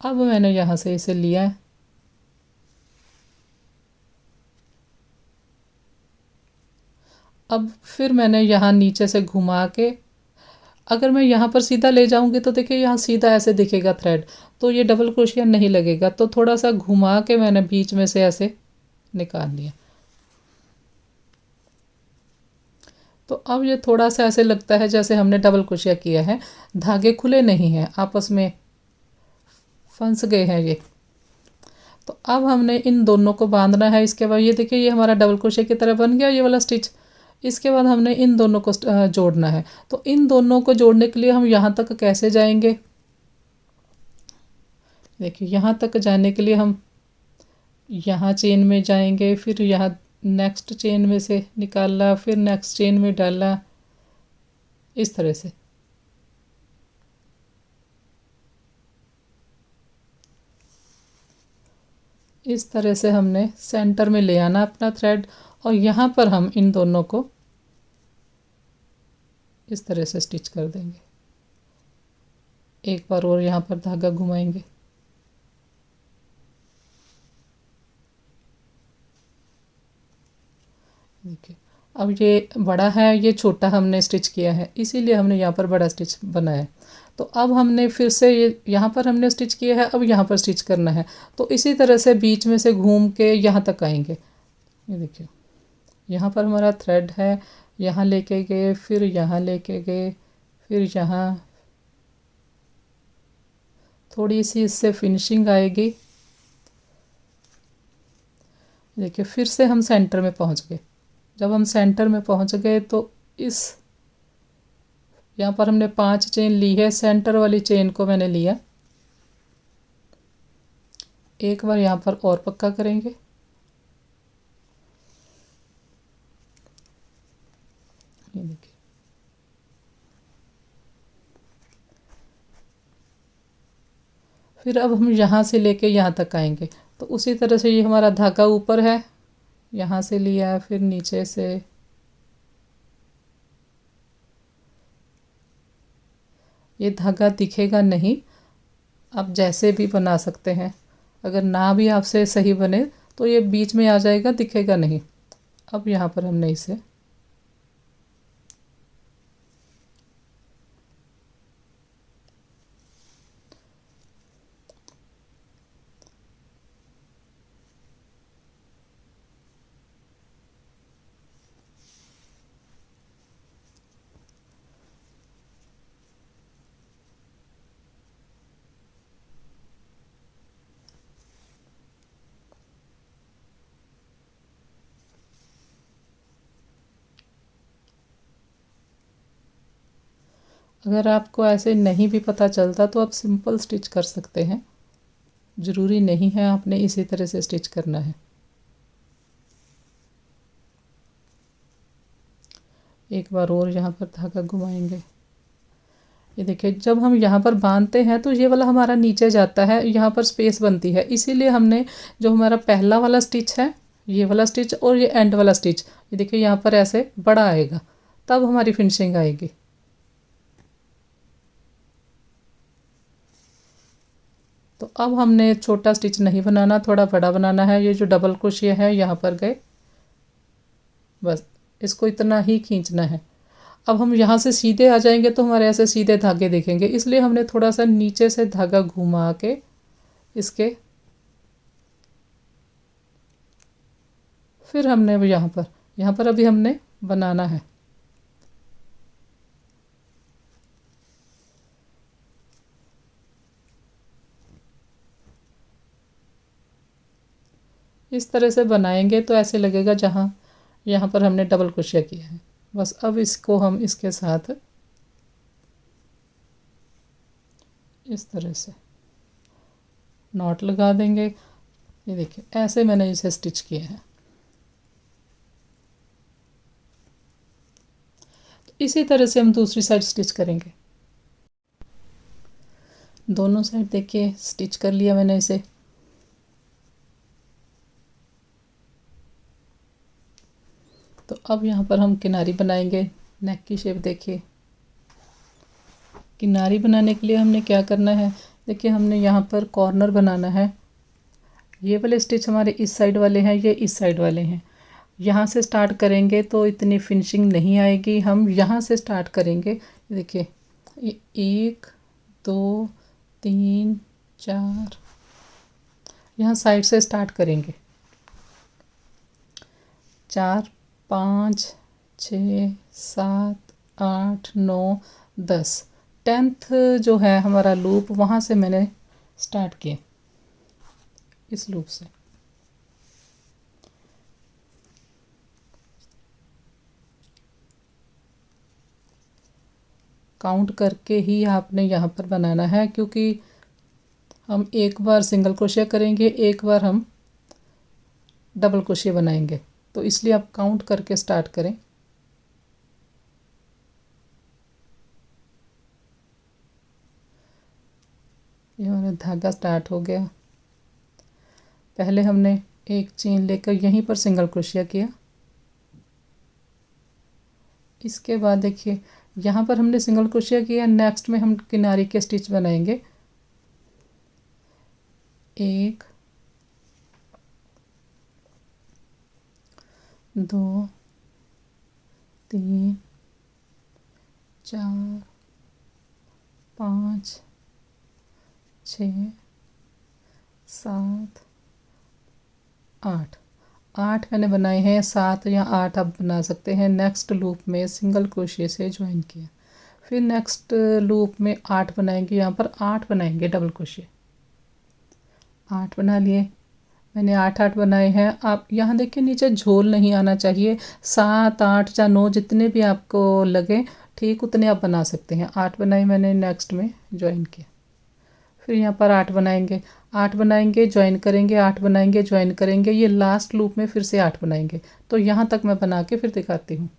[SPEAKER 1] अब मैंने यहाँ से इसे लिया है। अब फिर मैंने यहाँ नीचे से घुमा के, अगर मैं यहाँ पर सीधा ले जाऊँगी तो देखिए यहाँ सीधा ऐसे दिखेगा थ्रेड, तो ये डबल क्रोशिया नहीं लगेगा। तो थोड़ा सा घुमा के मैंने बीच में से ऐसे निकाल लिया। तो अब ये थोड़ा सा ऐसे लगता है जैसे हमने डबल क्रोशिया किया है, धागे खुले नहीं हैं, आपस में फंस गए हैं ये। तो अब हमने इन दोनों को बांधना है। इसके बाद ये देखिए ये हमारा डबल क्रोशिया की तरह बन गया ये वाला स्टिच। इसके बाद हमने इन दोनों को जोड़ना है। तो इन दोनों को जोड़ने के लिए हम यहाँ तक कैसे जाएंगे, देखिए यहाँ तक जाने के लिए हम यहाँ चेन में जाएंगे, फिर यहाँ नेक्स्ट चेन में से निकाला, फिर नेक्स्ट चेन में डाला, इस तरह से। इस तरह से हमने सेंटर में ले आना अपना थ्रेड, और यहाँ पर हम इन दोनों को इस तरह से स्टिच कर देंगे। एक बार और यहाँ पर धागा घुमाएंगे। देखिए अब ये बड़ा है, ये छोटा हमने स्टिच किया है, इसीलिए हमने यहाँ पर बड़ा स्टिच बनाया है। तो अब हमने फिर से ये यहाँ पर हमने स्टिच किया है, अब यहाँ पर स्टिच करना है। तो इसी तरह से बीच में से घूम के यहाँ तक आएंगे। ये देखिए यहाँ पर हमारा थ्रेड है, यहाँ लेके गए, फिर यहाँ लेके गए, फिर यहाँ थोड़ी सी इससे फिनिशिंग आएगी। देखिए फिर से हम सेंटर में पहुँच गए। जब हम सेंटर में पहुँच गए तो इस यहाँ पर हमने 5 चेन ली है, सेंटर वाली चेन को मैंने लिया। एक बार यहाँ पर और पक्का करेंगे। ये देखिए फिर अब हम यहाँ से लेके यहाँ तक आएंगे। तो उसी तरह से ये हमारा धागा ऊपर है, यहाँ से लिया, फिर नीचे से ये धागा दिखेगा नहीं, आप जैसे भी बना सकते हैं। अगर ना भी आपसे सही बने तो ये बीच में आ जाएगा, दिखेगा नहीं। अब यहाँ पर हमने इसे अगर आपको ऐसे नहीं भी पता चलता तो आप सिंपल स्टिच कर सकते हैं, ज़रूरी नहीं है आपने इसी तरह से स्टिच करना है। एक बार और यहाँ पर धागा घुमाएंगे। ये देखिए जब हम यहाँ पर बांधते हैं तो ये वाला हमारा नीचे जाता है, यहाँ पर स्पेस बनती है, इसीलिए हमने जो हमारा पहला वाला स्टिच है, ये वाला स्टिच और ये एंड वाला स्टिच, ये देखिए यहाँ पर ऐसे बड़ा आएगा, तब हमारी फिनिशिंग आएगी। तो अब हमने छोटा स्टिच नहीं बनाना, थोड़ा बड़ा बनाना है। ये जो डबल क्रोशिया है यहाँ पर गए, बस इसको इतना ही खींचना है। अब हम यहाँ से सीधे आ जाएंगे तो हमारे ऐसे सीधे धागे दिखेंगे, इसलिए हमने थोड़ा सा नीचे से धागा घुमा के इसके, फिर हमने यहाँ पर अभी हमने बनाना है। इस तरह से बनाएंगे तो ऐसे लगेगा जहाँ यहाँ पर हमने डबल क्रोशिया किया है। बस अब इसको हम इसके साथ इस तरह से नॉट लगा देंगे। ये देखिए ऐसे मैंने इसे स्टिच किया है। तो इसी तरह से हम दूसरी साइड स्टिच करेंगे। दोनों साइड देखिए स्टिच कर लिया मैंने इसे। तो अब यहाँ पर हम किनारी बनाएंगे। नेक की शेप देखिए। किनारी बनाने के लिए हमने क्या करना है, देखिए हमने यहाँ पर कॉर्नर बनाना है। ये वाले स्टिच हमारे इस साइड वाले हैं, ये इस साइड वाले हैं। यहाँ से स्टार्ट करेंगे तो इतनी फिनिशिंग नहीं आएगी, हम यहाँ से स्टार्ट करेंगे। देखिए 1 2 3 4, यहाँ साइड से स्टार्ट करेंगे। 4 5 6 7 8 9 10, 10th जो है हमारा लूप, वहाँ से मैंने स्टार्ट किया, इस लूप से। काउंट करके ही आपने यहाँ पर बनाना है, क्योंकि हम एक बार सिंगल क्रोशिया करेंगे, एक बार हम डबल क्रोशिया बनाएंगे, तो इसलिए आप काउंट करके स्टार्ट करें। ये हमारा धागा स्टार्ट हो गया। पहले हमने एक चेन लेकर यहीं पर सिंगल क्रोशिया किया। इसके बाद देखिए यहाँ पर हमने सिंगल क्रोशिया किया। नेक्स्ट में हम किनारे के स्टिच बनाएंगे। 1 2 3 4 5 6 7 8 8 मैंने बनाए हैं। 7 या 8 आप बना सकते हैं। नेक्स्ट लूप में सिंगल क्रोशिया से ज्वाइन किया, फिर नेक्स्ट लूप में 8 बनाएंगे। यहाँ पर 8 बनाएंगे डबल क्रोशिया। 8 बना लिए मैंने। 8 बनाए हैं। आप यहाँ देखिए नीचे झोल नहीं आना चाहिए। 7 8 या 9 जितने भी आपको लगे ठीक उतने आप बना सकते हैं। 8 बनाए मैंने, नेक्स्ट में ज्वाइन किया। फिर यहाँ पर 8 बनाएंगे। 8 बनाएंगे ज्वाइन करेंगे, 8 बनाएंगे ज्वाइन करेंगे। ये लास्ट लूप में फिर से 8 बनाएंगे। तो यहाँ तक मैं बना के फिर दिखाती हूँ।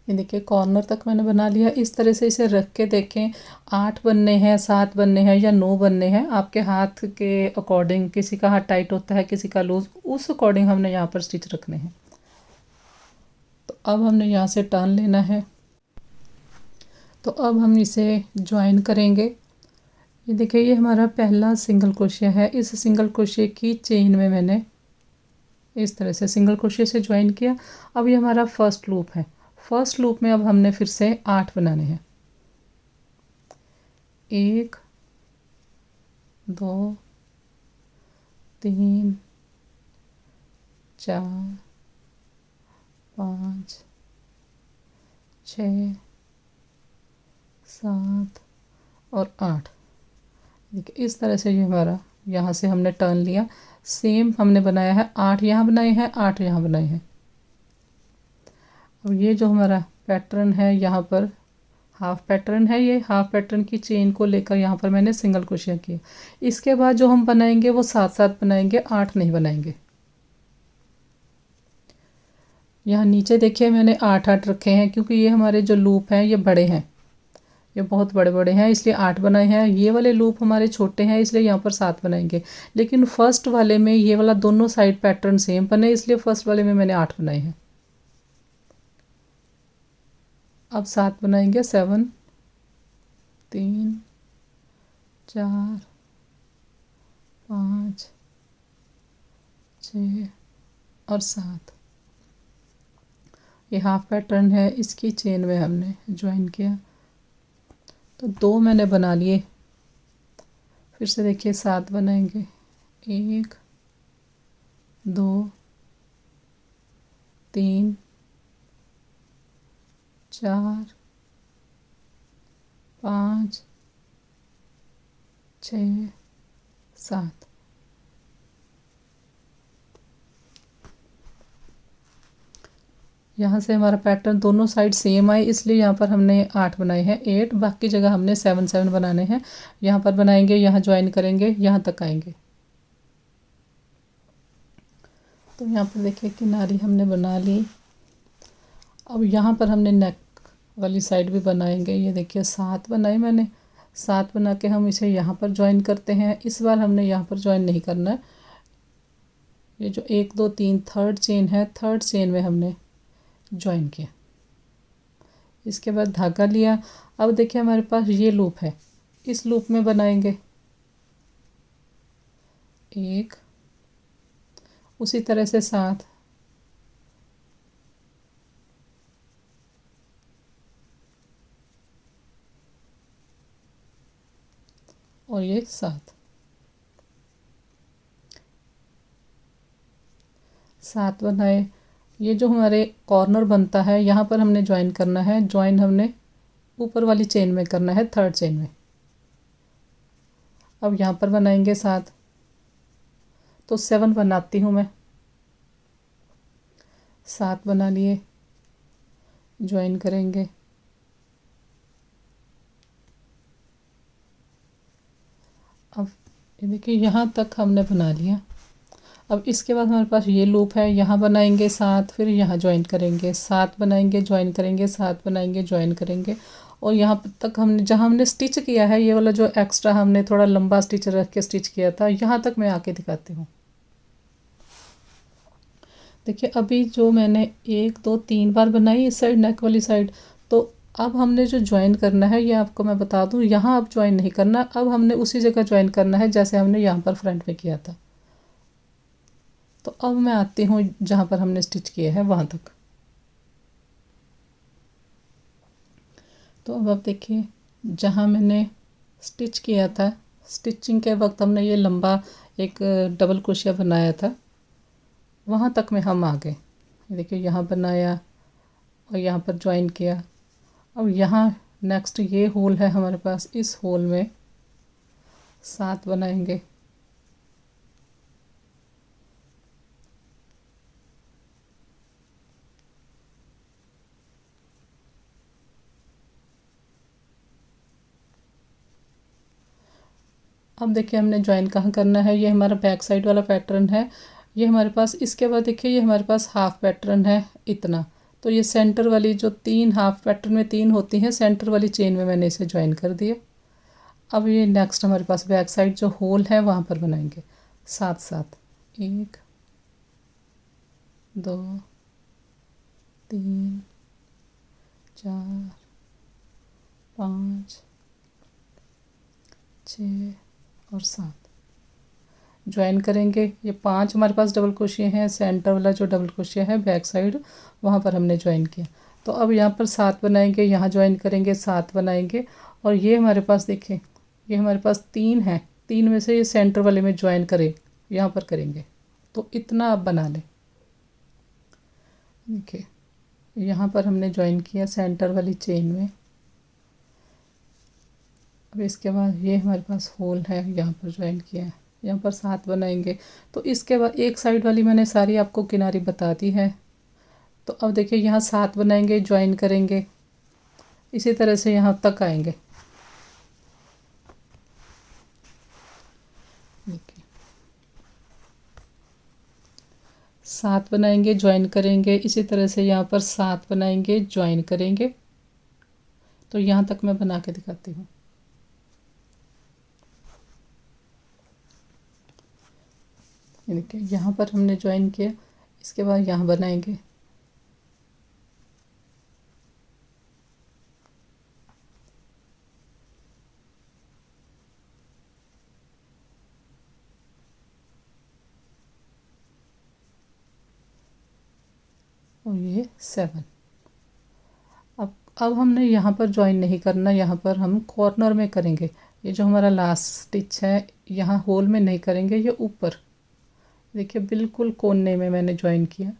[SPEAKER 1] ये देखिए कॉर्नर तक मैंने बना लिया। इस तरह से इसे रख के देखें। 8 बनने हैं, 7 बनने हैं या 9 बनने हैं, आपके हाथ के अकॉर्डिंग। किसी का हाथ टाइट होता है, किसी का लूज, उस अकॉर्डिंग हमने यहाँ पर स्टिच रखने हैं। तो अब हमने यहाँ से टर्न लेना है। तो अब हम इसे ज्वाइन करेंगे। ये देखिए ये हमारा पहला सिंगल क्रोशिया है। इस सिंगल क्रोशिया की चेन में मैंने इस तरह से सिंगल क्रोशिया से ज्वाइन किया। अब ये हमारा फर्स्ट लूप है। फर्स्ट लूप में अब हमने फिर से 8 बनाने हैं। 1 2 3 4 5 6 7 और 8। देखिए इस तरह से ये हमारा यहाँ से हमने टर्न लिया। सेम हमने बनाया है। 8 यहाँ बनाए हैं, 8 यहाँ बनाए हैं। अब ये जो हमारा पैटर्न है, यहाँ पर हाफ पैटर्न है। ये हाफ पैटर्न की चेन को लेकर यहाँ पर मैंने सिंगल क्रोशिया किया। इसके बाद जो हम बनाएंगे वो साथ साथ बनाएंगे, 8 नहीं बनाएंगे। यहाँ नीचे देखिए मैंने 8 8 रखे हैं, क्योंकि ये हमारे जो लूप हैं ये बड़े हैं, ये बहुत बड़े बड़े हैं, इसलिए 8 बनाए हैं। ये वाले लूप हमारे छोटे हैं, इसलिए यहाँ पर 7 बनाएंगे। लेकिन फर्स्ट वाले में ये वाला दोनों साइड पैटर्न सेम बने, इसलिए फर्स्ट वाले में मैंने 8 बनाए हैं। अब 7 बनाएंगे। 7 3 4 5 6 और 7। ये हाफ पैटर्न है, इसकी चेन में हमने ज्वाइन किया। तो 2 मैंने बना लिए। फिर से देखिए 7 बनाएंगे। 1 2 3 4 5 6 7। यहाँ से हमारा पैटर्न दोनों साइड सेम आए, इसलिए यहाँ पर हमने 8 बनाए हैं। 8 बाकी जगह हमने 7 7 बनाने हैं। यहाँ पर बनाएंगे, यहाँ ज्वाइन करेंगे, यहाँ तक आएंगे। तो यहाँ पर देखिए किनारी हमने बना ली। अब यहाँ पर हमने नेक वाली साइड भी बनाएंगे। ये देखिए 7 बनाए मैंने। 7 बना के हम इसे यहाँ पर ज्वाइन करते हैं। इस बार हमने यहाँ पर ज्वाइन नहीं करना है। ये जो 1 2 3 थर्ड चेन है, थर्ड चेन में हमने ज्वाइन किया। इसके बाद धागा लिया। अब देखिए हमारे पास ये लूप है, इस लूप में बनाएंगे 1, उसी तरह से 7 और ये 7 बनाए। ये जो हमारे कॉर्नर बनता है, यहाँ पर हमने ज्वाइन करना है। ज्वाइन हमने ऊपर वाली चेन में करना है, थर्ड चेन में। अब यहाँ पर बनाएंगे 7। तो 7 बनाती हूँ मैं। 7 बना लिए, ज्वाइन करेंगे। अब ये देखिए यहाँ तक हमने बना लिया। अब इसके बाद हमारे पास ये लूप है, यहाँ बनाएंगे 7, फिर यहाँ ज्वाइन करेंगे। 7 बनाएंगे, ज्वाइन करेंगे, 7 बनाएंगे, ज्वाइन करेंगे। और यहाँ तक हमने जहाँ हमने स्टिच किया है, ये वाला जो एक्स्ट्रा हमने थोड़ा लंबा स्टिच रख के स्टिच किया था, यहाँ तक मैं आके दिखाती हूँ। देखिए अभी जो मैंने 1 2 3 बार बनाई इस साइड नेक वाली साइड, तो अब हमने जो ज्वाइन करना है ये आपको मैं बता दूं, यहाँ अब ज्वाइन नहीं करना, अब हमने उसी जगह ज्वाइन करना है जैसे हमने यहाँ पर फ्रंट में किया था। तो अब मैं आती हूँ जहाँ पर हमने स्टिच किया है वहाँ तक। तो अब आप देखिए जहाँ मैंने स्टिच किया था, स्टिचिंग के वक्त हमने ये लंबा एक डबल क्रोशिया बनाया था, वहाँ तक में हम आ गए। ये देखिए यहाँ बनाया और यहाँ पर ज्वाइन किया। अब यहाँ नेक्स्ट ये होल है हमारे पास, इस होल में 7 बनाएंगे। अब देखिए हमने ज्वाइन कहाँ करना है, ये हमारा बैक साइड वाला पैटर्न है ये हमारे पास। इसके बाद देखिए ये हमारे पास हाफ पैटर्न है इतना, तो ये सेंटर वाली जो 3 हाफ पैटर्न में 3 होती हैं, सेंटर वाली चेन में मैंने इसे ज्वाइन कर दिया। अब ये नेक्स्ट हमारे पास बैक साइड जो होल है वहाँ पर बनाएंगे 7 7, 1 2 3 4 5 6 और 7 ज्वाइन करेंगे। ये 5 हमारे पास डबल क्रोशिया हैं, सेंटर वाला जो डबल क्रोशिया है बैक साइड वहाँ पर हमने ज्वाइन किया। तो अब यहाँ पर 7 बनाएंगे, यहाँ ज्वाइन करेंगे 7 बनाएंगे। और ये हमारे पास देखिए ये हमारे पास 3 हैं, 3 में से ये सेंटर वाले में ज्वाइन करें, यहाँ पर करेंगे। तो इतना आप बना लें। देखिए यहाँ पर हमने ज्वाइन किया सेंटर वाली चेन में। अब इसके बाद ये हमारे पास होल है, यहाँ पर ज्वाइन किया है, यहाँ पर 7 बनाएंगे। तो इसके बाद एक साइड वाली मैंने सारी आपको किनारी बता दी है। तो अब देखिए यहाँ 7 बनाएंगे, ज्वाइन करेंगे, इसी तरह से यहाँ तक आएंगे। देखिए 7 बनाएंगे, ज्वाइन करेंगे, इसी तरह से यहाँ पर 7 बनाएंगे, ज्वाइन करेंगे। तो यहाँ तक मैं बना के दिखाती हूँ। देखिए यहाँ पर हमने ज्वाइन किया, इसके बाद यहाँ बनाएंगे। और ये 7। अब हमने यहाँ पर ज्वाइन नहीं करना, यहाँ पर हम कॉर्नर में करेंगे। ये जो हमारा लास्ट स्टिच है यहाँ होल में नहीं करेंगे, ये ऊपर देखिए बिल्कुल कोने में मैंने ज्वाइन किया।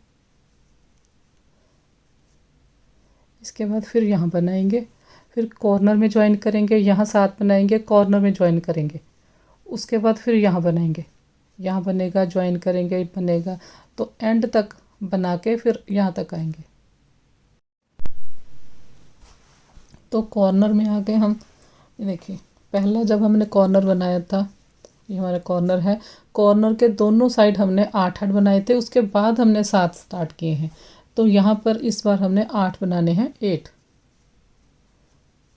[SPEAKER 1] इसके बाद फिर यहाँ बनाएंगे, फिर कॉर्नर में ज्वाइन करेंगे, यहाँ 7 बनाएंगे, कॉर्नर में ज्वाइन करेंगे। उसके बाद फिर यहाँ बनाएंगे, यहाँ बनेगा, ज्वाइन करेंगे, बनेगा। तो एंड तक बना के फिर यहाँ तक आएंगे। तो कॉर्नर में आ गए हम। ये देखिए पहला जब हमने कॉर्नर बनाया था, ये हमारा कॉर्नर है, कॉर्नर के दोनों साइड हमने 8 8 बनाए थे, उसके बाद हमने 7 स्टार्ट किए हैं। तो यहाँ पर इस बार हमने 8 बनाने हैं, 8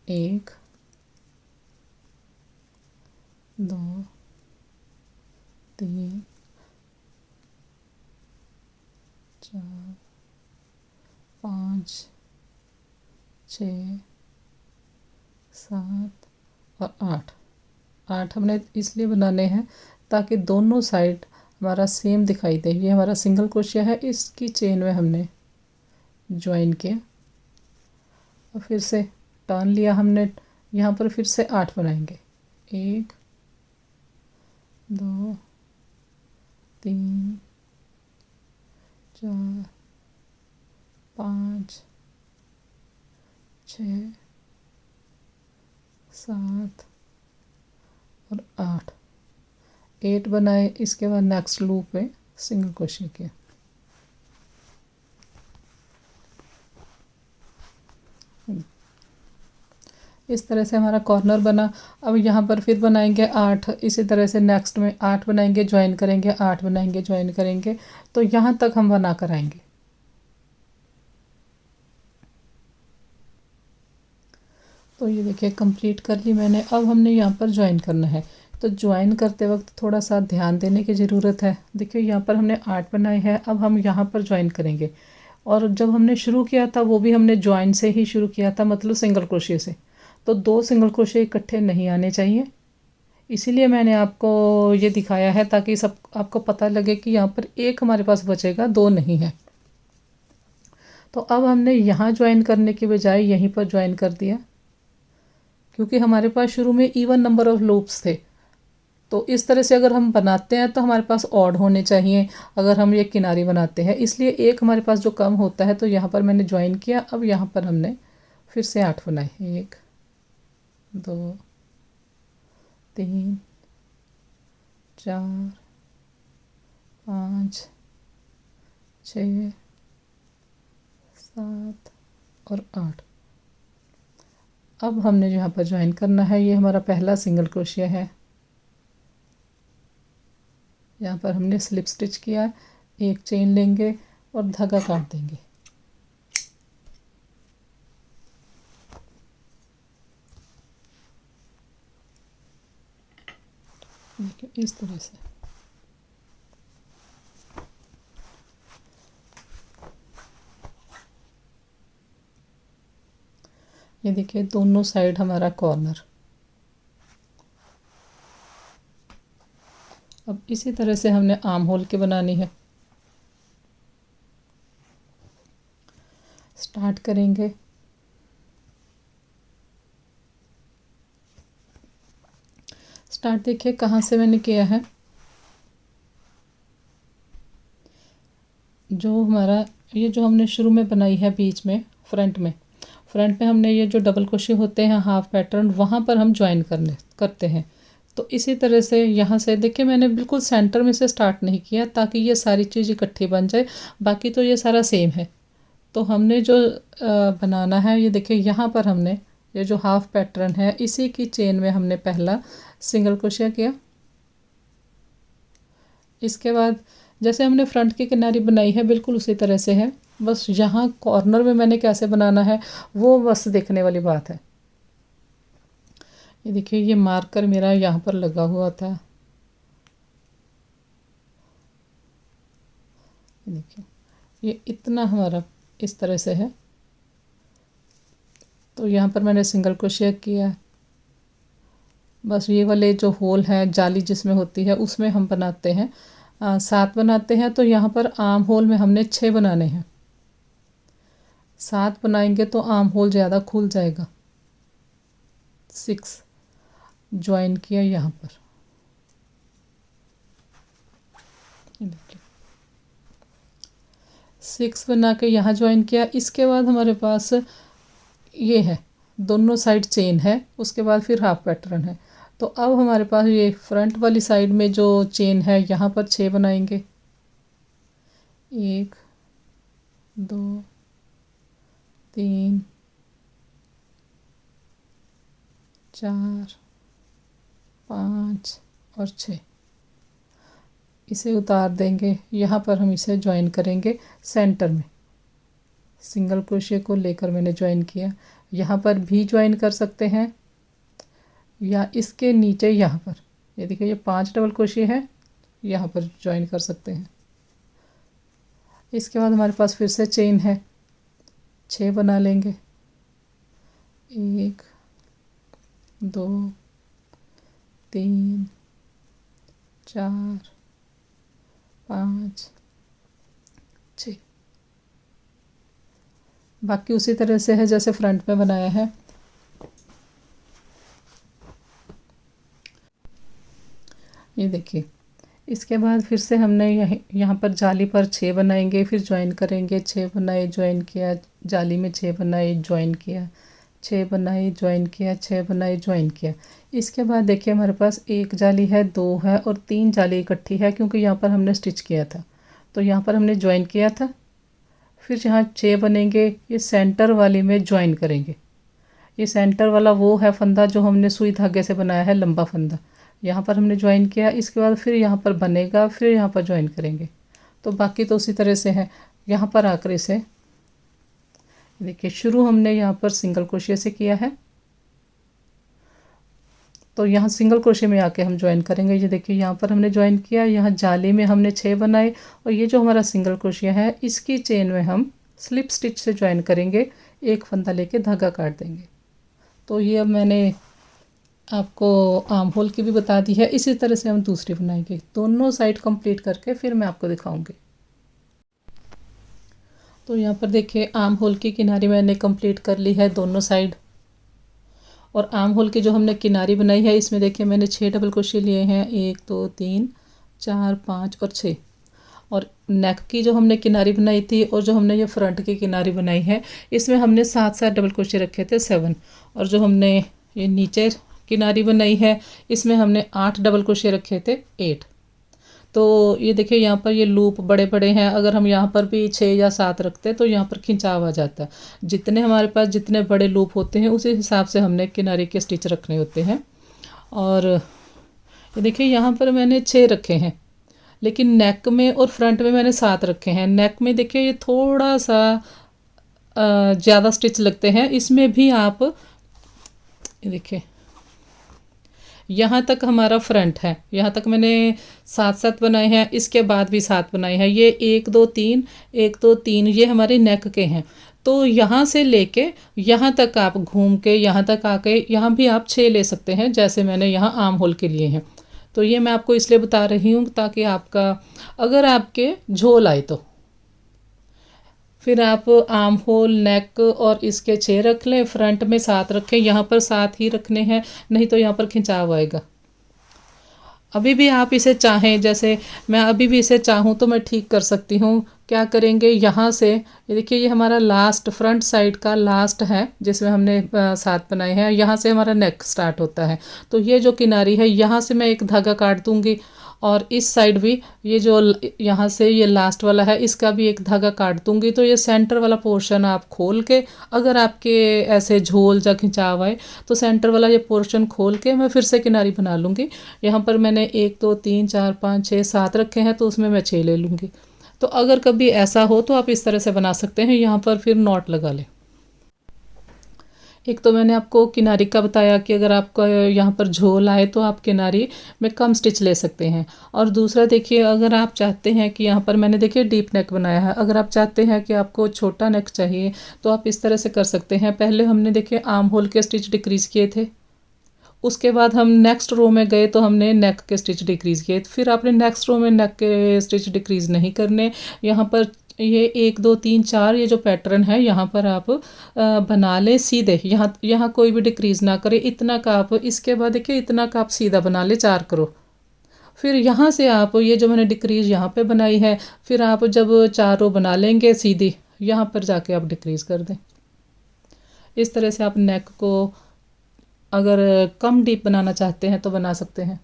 [SPEAKER 1] 1 2 3 4 5 6 7 और 8 हमने इसलिए बनाने हैं ताकि दोनों साइड हमारा सेम दिखाई दे। ये हमारा सिंगल क्रोशिया है, इसकी चेन में हमने ज्वाइन किया और फिर से टर्न लिया हमने। यहाँ पर फिर से 8 बनाएंगे, 1 2 3 4 5 6 7 और 8 बनाए। इसके बाद नेक्स्ट लूप में सिंगल क्रोशिया किया। इस तरह से हमारा कॉर्नर बना। अब यहाँ पर फिर बनाएंगे 8, इसी तरह से नेक्स्ट में 8 बनाएंगे, ज्वाइन करेंगे, 8 बनाएंगे, ज्वाइन करेंगे। तो यहाँ तक हम बना कर आएंगे। तो ये देखिए कंप्लीट कर ली मैंने। अब हमने यहाँ पर ज्वाइन करना है, तो ज्वाइन करते वक्त थोड़ा सा ध्यान देने की ज़रूरत है। देखिए यहाँ पर हमने 8 बनाए हैं, अब हम यहाँ पर ज्वाइन करेंगे। और जब हमने शुरू किया था वो भी हमने ज्वाइन से ही शुरू किया था, मतलब सिंगल क्रोशिया से। तो 2 सिंगल क्रोशिया इकट्ठे नहीं आने चाहिए, इसीलिए मैंने आपको ये दिखाया है ताकि सब आपको पता लगे कि यहाँ पर एक हमारे पास बचेगा, 2 नहीं है। तो अब हमने यहाँ ज्वाइन करने के बजाय यहीं पर ज्वाइन कर दिया, क्योंकि हमारे पास शुरू में इवन नंबर ऑफ लूप्स थे। तो इस तरह से अगर हम बनाते हैं तो हमारे पास ऑड होने चाहिए अगर हम ये किनारी बनाते हैं, इसलिए एक हमारे पास जो कम होता है। तो यहाँ पर मैंने ज्वाइन किया, अब यहाँ पर हमने फिर से 8 बनाए, 1 2 3 4 5 6 7 और 8। अब हमने यहाँ पर ज्वाइन करना है, ये हमारा पहला सिंगल क्रोशिया है। यहाँ पर हमने स्लिप स्टिच किया, एक चेन लेंगे और धागा काट देंगे। देखिए इस तरह से। ये देखिए दोनों साइड हमारा कॉर्नर। अब इसी तरह से हमने आर्म होल के बनानी है। स्टार्ट करेंगे। स्टार्ट देखिए कहाँ से मैंने किया है। जो हमारा ये जो हमने शुरू में बनाई है बीच में फ्रंट में हमने ये जो डबल क्रोशिया होते हैं हाफ पैटर्न, वहाँ पर हम ज्वाइन करते हैं। तो इसी तरह से यहाँ से देखिए मैंने बिल्कुल सेंटर में से स्टार्ट नहीं किया ताकि ये सारी चीज़ इकट्ठी बन जाए, बाकी तो ये सारा सेम है। तो हमने जो बनाना है, ये देखिए यहाँ पर हमने ये जो हाफ पैटर्न है इसी की चेन में हमने पहला सिंगल क्रोशिया किया। इसके बाद जैसे हमने फ्रंट की किनारी बनाई है बिल्कुल उसी तरह से है, बस यहाँ कॉर्नर में मैंने कैसे बनाना है वो बस देखने वाली बात है। ये देखिए ये मार्कर मेरा यहाँ पर लगा हुआ था, देखिए ये इतना हमारा इस तरह से है। तो यहाँ पर मैंने सिंगल क्रोशिया किया, बस ये वाले जो होल है जाली जिसमें होती है उसमें हम बनाते हैं 7 बनाते हैं। तो यहाँ पर आर्म होल में हमने 6 बनाने हैं। 7 बनाएंगे तो आर्म होल ज़्यादा खुल जाएगा। 6 ज्वाइन किया यहाँ पर, देखिए 6 बना के यहाँ ज्वाइन किया। इसके बाद हमारे पास ये है, दोनों साइड चेन है, उसके बाद फिर हाफ पैटर्न है। तो अब हमारे पास ये फ्रंट वाली साइड में जो चेन है यहाँ पर 6 बनाएंगे, 1 2 3 4 5 और 6। इसे उतार देंगे, यहाँ पर हम इसे ज्वाइन करेंगे सेंटर में। सिंगल क्रोशिया को लेकर मैंने ज्वाइन किया, यहाँ पर भी ज्वाइन कर सकते हैं या इसके नीचे यहाँ पर, ये देखिए ये 5 डबल क्रोशिया है, यहाँ पर ज्वाइन कर सकते हैं। इसके बाद हमारे पास फिर से चेन है, 6 बना लेंगे, 1 2 3 4 5 6। बाकी उसी तरह से है जैसे फ्रंट में बनाया है। ये देखिए इसके बाद फिर से हमने यहाँ पर जाली पर 6 बनाएंगे, फिर ज्वाइन करेंगे। 6 बनाए ज्वाइन किया, जाली में 6 बनाए ज्वाइन किया, 6 बनाए ज्वाइन किया, 6 बनाए ज्वाइन किया। इसके बाद देखिए हमारे पास एक जाली है, 2 है और 3 जाली इकट्ठी है, क्योंकि यहाँ पर हमने स्टिच किया था। तो यहाँ पर हमने ज्वाइन किया था, फिर यहाँ 6 बनेंगे, ये सेंटर वाली में ज्वाइन करेंगे। ये सेंटर वाला वो है फंदा जो हमने सुई धागे से बनाया है, लंबा फंदा, यहाँ पर हमने ज्वाइन किया। इसके बाद फिर यहाँ पर बनेगा, फिर यहाँ पर ज्वाइन करेंगे। तो बाकी तो उसी तरह से है। यहाँ पर आकर इसे देखिए शुरू हमने यहाँ पर सिंगल क्रोशिया से किया है, तो यहाँ सिंगल क्रोशे में आके हम ज्वाइन करेंगे। ये देखिए यहाँ पर हमने ज्वाइन किया, यहाँ जाली में हमने 6 बनाए और ये जो हमारा सिंगल क्रोशिया है इसकी चेन में हम स्लिप स्टिच से ज्वाइन करेंगे, एक फंदा लेके धागा काट देंगे। तो ये अब मैंने आपको आर्म होल की भी बता दी है, इसी तरह से हम दूसरी बनाएंगे। दोनों साइड कंप्लीट करके फिर मैं आपको दिखाऊंगी। तो यहाँ पर देखिए आर्म होल की किनारी मैंने कंप्लीट कर ली है दोनों साइड। और आर्म होल की जो हमने किनारी बनाई है इसमें देखिए मैंने 6 डबल क्रोशे लिए हैं, 1 2 3 4 5 और 6। और नेक की जो हमने किनारी बनाई थी और जो हमने ये फ्रंट की किनारी बनाई है इसमें हमने 7 डबल क्रोशे रखे थे 7। और जो हमने ये नीचे किनारी बनाई है इसमें हमने 8 डबल क्रोशे रखे थे 8। तो ये देखिए यहाँ पर ये लूप बड़े बड़े हैं, अगर हम यहाँ पर भी 6 या 7 रखते हैं तो यहाँ पर खिंचाव आ जाता है। जितने हमारे पास जितने बड़े लूप होते हैं उसी हिसाब से हमने किनारे के स्टिच रखने होते हैं। और ये देखिए यहाँ पर मैंने 6 रखे हैं, लेकिन नेक में और फ्रंट में मैंने 7 रखे हैं। नेक में देखिए ये थोड़ा सा ज़्यादा स्टिच लगते हैं, इसमें भी आप ये देखिए यहाँ तक हमारा फ्रंट है, यहाँ तक मैंने 7 बनाए हैं, इसके बाद भी 7 बनाए हैं। ये 1 2 3 1 2 3 ये हमारे नेक के हैं। तो यहाँ से लेके यहाँ तक आप घूम के यहाँ तक आके यहाँ भी आप 6 ले सकते हैं, जैसे मैंने यहाँ आर्म होल के लिए हैं। तो ये मैं आपको इसलिए बता रही हूँ ताकि आपका अगर आपके झोल आए तो फिर आप आर्म होल नेक और इसके 6 रख लें, फ्रंट में 7 रखें, यहाँ पर 7 ही रखने हैं, नहीं तो यहाँ पर खिंचाव आएगा। अभी भी आप इसे चाहें, जैसे मैं अभी भी इसे चाहूँ तो मैं ठीक कर सकती हूँ। क्या करेंगे, यहाँ से ये देखिए ये हमारा लास्ट फ्रंट साइड का लास्ट है जिसमें हमने 7 बनाए हैं, यहाँ से हमारा नेक स्टार्ट होता है। तो ये जो किनारी है यहाँ से मैं एक धागा काट दूँगी और इस साइड भी ये जो यहाँ से ये लास्ट वाला है इसका भी एक धागा काट दूंगी। तो ये सेंटर वाला पोर्शन आप खोल के, अगर आपके ऐसे झोल या खिंचाव आए तो सेंटर वाला ये पोर्शन खोल के मैं फिर से किनारी बना लूँगी। यहाँ पर मैंने 1 2 3 4 5 6 7 रखे हैं तो उसमें मैं 6 ले लूँगी। तो अगर कभी ऐसा हो तो आप इस तरह से बना सकते हैं, यहाँ पर फिर नॉट लगा लें। एक तो मैंने आपको किनारी का बताया कि अगर आपका यहाँ पर झोल आए तो आप किनारी में कम स्टिच ले सकते हैं। और दूसरा देखिए अगर आप चाहते हैं कि यहाँ पर मैंने देखिए डीप नेक बनाया है, अगर आप चाहते हैं कि आपको छोटा नेक चाहिए तो आप इस तरह से कर सकते हैं। पहले हमने देखिए आर्म होल के स्टिच डिक्रीज़ किए थे, उसके बाद हम नेक्स्ट रो में गए तो हमने नेक के स्टिच डिक्रीज़ किए, फिर आपने नेक्स्ट रो में नेक के स्टिच डिक्रीज़ नहीं करने। यहाँ पर ये 1 2 3 4 ये जो पैटर्न है यहाँ पर आप बना लें सीधे, यहाँ कोई भी डिक्रीज़ ना करें, इतना का आप, इसके बाद देखिए इतना का आप सीधा बना ले 4 करो। फिर यहाँ से आप ये जो मैंने डिक्रीज़ यहाँ पे बनाई है, फिर आप जब 4 रो बना लेंगे सीधी, यहाँ पर जाके आप डिक्रीज़ कर दें। इस तरह से आप नेक को अगर कम डीप बनाना चाहते हैं तो बना सकते हैं।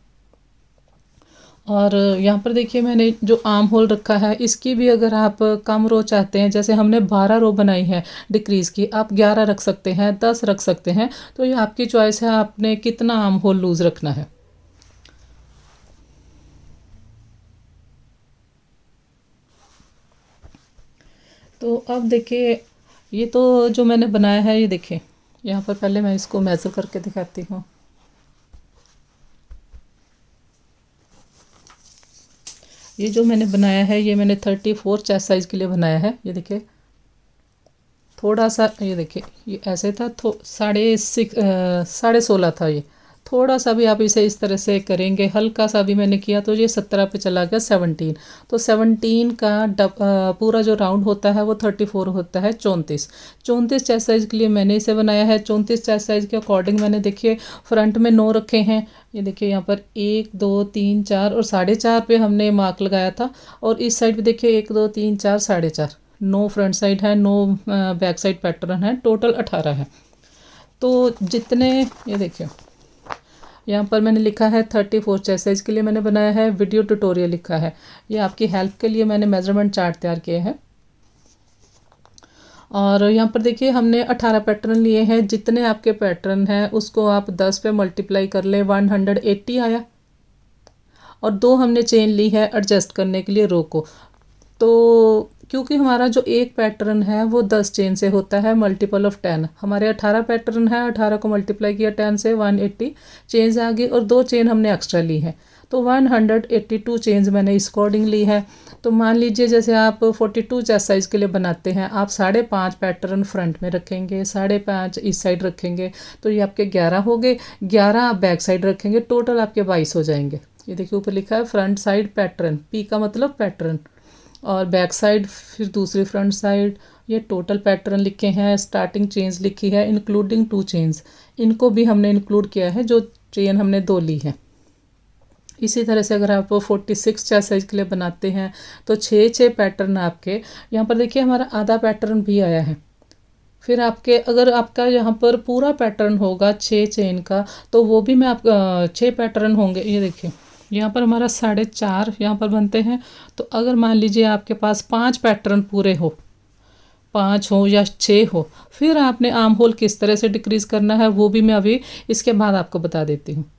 [SPEAKER 1] और यहाँ पर देखिए मैंने जो आर्म होल रखा है इसकी भी अगर आप कम रो चाहते हैं, जैसे हमने 12 रो बनाई है डिक्रीज़ की, आप 11 रख सकते हैं, 10 रख सकते हैं। तो ये आपकी चॉइस है, आपने कितना आर्म होल लूज़ रखना है। तो अब देखिए ये तो जो मैंने बनाया है, ये देखिए यहाँ पर पहले मैं इसको मेज़र करके दिखाती हूँ। ये जो मैंने बनाया है ये मैंने 34 चेस्ट साइज़ के लिए बनाया है। ये देखिए थोड़ा सा, ये देखिए ये ऐसे था, 16.5 था, ये थोड़ा सा भी आप इसे इस तरह से करेंगे, हल्का सा भी मैंने किया तो ये 17 पे चला गया 17। तो 17 का पूरा जो राउंड होता है वो 34 होता है 34 चेस्ट साइज़ के लिए मैंने इसे बनाया है। 34 चेस्ट साइज़ के अकॉर्डिंग मैंने देखिए फ्रंट में 9 रखे हैं। ये देखिए यहाँ पर 1 2 3 4 और 4.5 पे हमने मार्क लगाया था, और इस साइड पे देखिए 1 2 3 4 4.5, 9 फ्रंट साइड है, 9 बैक साइड पैटर्न है, टोटल 18 है। तो जितने, ये देखिए यहाँ पर मैंने लिखा है 34 चेस्ट साइज़ के लिए मैंने बनाया है, वीडियो ट्यूटोरियल लिखा है। ये आपकी हेल्प के लिए मैंने मेजरमेंट चार्ट तैयार किए हैं। और यहाँ पर देखिए हमने 18 पैटर्न लिए हैं। जितने आपके पैटर्न हैं उसको आप 10 पे मल्टीप्लाई कर ले, 180 आया। और 2 हमने चेन ली है एडजस्ट करने के लिए रो को। तो क्योंकि हमारा जो एक पैटर्न है वो 10 चेन से होता है, मल्टीपल ऑफ 10। हमारे 18 पैटर्न है, 18 को मल्टीप्लाई किया 10 से 180 चेन्स आ गई, और 2 चेन हमने एक्स्ट्रा ली है, तो 182 चेन्स मैंने इस अकॉर्डिंग ली है। तो मान लीजिए जैसे आप 42 चेस्ट साइज़ के लिए बनाते हैं, आप 5.5 पैटर्न फ्रंट में रखेंगे, 5.5 इस साइड रखेंगे, तो ये आपके 11 हो गए। 11 आप बैक साइड रखेंगे, टोटल आपके 22 हो जाएंगे। ये देखिए ऊपर लिखा है फ्रंट साइड पैटर्न, पी का मतलब पैटर्न, और बैक साइड फिर दूसरी फ्रंट साइड, ये टोटल पैटर्न लिखे हैं। स्टार्टिंग चेन्स लिखी है इंक्लूडिंग 2 चेन्स, इनको भी हमने इंक्लूड किया है, जो चेन हमने 2 ली है। इसी तरह से अगर आप 46 चेस्ट साइज के लिए बनाते हैं तो 6 पैटर्न आपके यहाँ पर देखिए हमारा आधा पैटर्न भी आया है। फिर आपके अगर आपका यहाँ पर पूरा पैटर्न होगा 6 चेन का, तो वो भी मैं आप 6 पैटर्न होंगे। ये देखिए यहाँ पर हमारा 4.5 यहाँ पर बनते हैं। तो अगर मान लीजिए आपके पास 5 पैटर्न पूरे हो, 5 हो या 6 हो, फिर आपने आर्म होल किस तरह से डिक्रीज़ करना है वो भी मैं अभी इसके बाद आपको बता देती हूँ।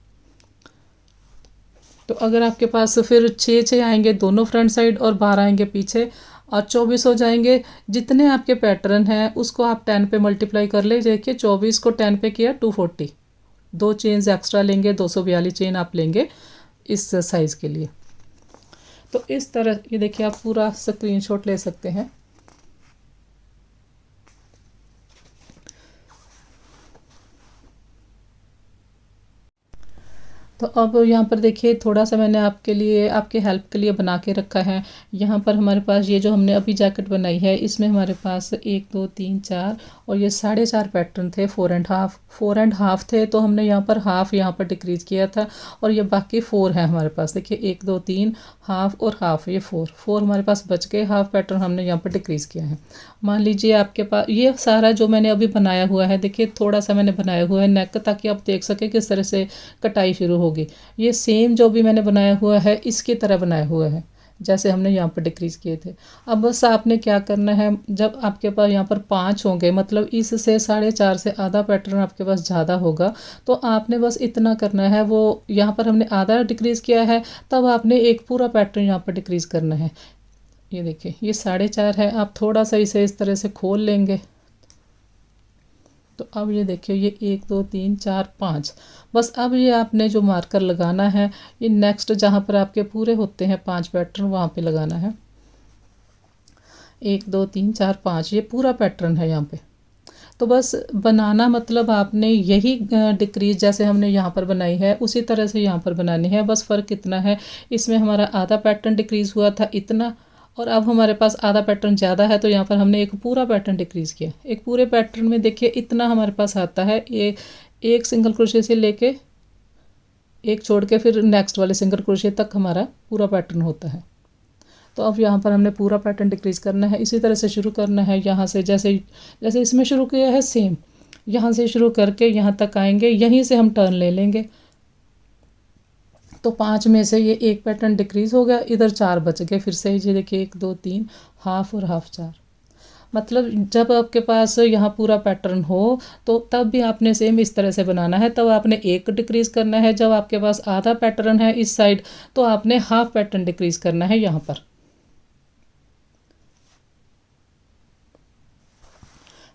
[SPEAKER 1] तो अगर आपके पास फिर 6 आएंगे दोनों फ्रंट साइड और 12 आएंगे पीछे, और 24 हो जाएंगे। जितने आपके पैटर्न हैं उसको आप 10 पे मल्टीप्लाई कर ले। देखिए 24 को 10 पे किया 240, 2 चेन्स एक्स्ट्रा लेंगे, 242 चेन आप लेंगे इस साइज़ के लिए। तो इस तरह ये देखिए आप पूरा स्क्रीनशॉट ले सकते हैं। तो अब यहाँ पर देखिए थोड़ा सा मैंने आपके लिए, आपके हेल्प के लिए बना के रखा है। यहाँ पर हमारे पास ये जो हमने अभी जैकेट बनाई है, इसमें हमारे पास 1 2 3 4 और ये 4.5 पैटर्न थे, 4.5 थे। तो हमने यहाँ पर हाफ यहाँ पर डिक्रीज़ किया था, और ये बाकी 4 है हमारे पास। देखिए 1 2 3 हाफ और हाफ, ये 4 हमारे पास बच गए। हाफ पैटर्न हमने यहाँ पर डिक्रीज़ किया है। मान लीजिए आपके पास ये सारा जो मैंने अभी बनाया हुआ है, देखिए थोड़ा सा मैंने बनाया हुआ है नेक, ताकि आप देख सकें किस तरह से कटाई शुरू होगी। ये सेम जो भी मैंने बनाया हुआ है इसकी तरह बनाया हुआ है, जैसे हमने यहाँ पर डिक्रीज़ किए थे। अब बस आपने क्या करना है, जब आपके पास यहाँ पर 5 होंगे, मतलब इससे 4.5 से आधा पैटर्न आपके पास ज़्यादा होगा, तो आपने बस इतना करना है। वो यहाँ पर हमने आधा डिक्रीज़ किया है, तब आपने एक पूरा पैटर्न यहाँ पर डिक्रीज़ करना है। ये देखिए ये 4.5 है, आप थोड़ा सा इसे इस तरह से खोल लेंगे। तो अब ये देखिए ये 1 2 3 4 5, बस अब ये आपने जो मार्कर लगाना है, ये नेक्स्ट जहाँ पर आपके पूरे होते हैं 5 पैटर्न, वहाँ पे लगाना है। 1 2 3 4 5 ये पूरा पैटर्न है यहाँ पे। तो बस बनाना मतलब आपने यही डिक्रीज जैसे हमने यहाँ पर बनाई है उसी तरह से यहाँ पर बनानी है। बस फ़र्क इतना है, इसमें हमारा आधा पैटर्न डिक्रीज़ हुआ था इतना, और अब हमारे पास आधा पैटर्न ज़्यादा है, तो यहाँ पर हमने एक पूरा पैटर्न डिक्रीज़ किया। एक पूरे पैटर्न में देखिए इतना हमारे पास आता है। एक सिंगल क्रोशे से लेके एक छोड़ के फिर नेक्स्ट वाले सिंगल क्रोशे तक हमारा पूरा पैटर्न होता है। तो अब यहाँ पर हमने पूरा पैटर्न डिक्रीज़ करना है। इसी तरह से शुरू करना है, यहाँ से जैसे जैसे इसमें शुरू किया है सेम यहाँ से शुरू करके यहाँ तक आएंगे, यहीं से हम टर्न ले लेंगे। तो 5 में से ये एक पैटर्न डिक्रीज़ हो गया, इधर 4 बच गए फिर से। ये देखिए 1 2 3 हाफ और हाफ 4, मतलब जब आपके पास यहाँ पूरा पैटर्न हो तो तब भी आपने सेम इस तरह से बनाना है। तब आपने एक डिक्रीज़ करना है। जब आपके पास आधा पैटर्न है इस साइड, तो आपने हाफ पैटर्न डिक्रीज़ करना है यहाँ पर।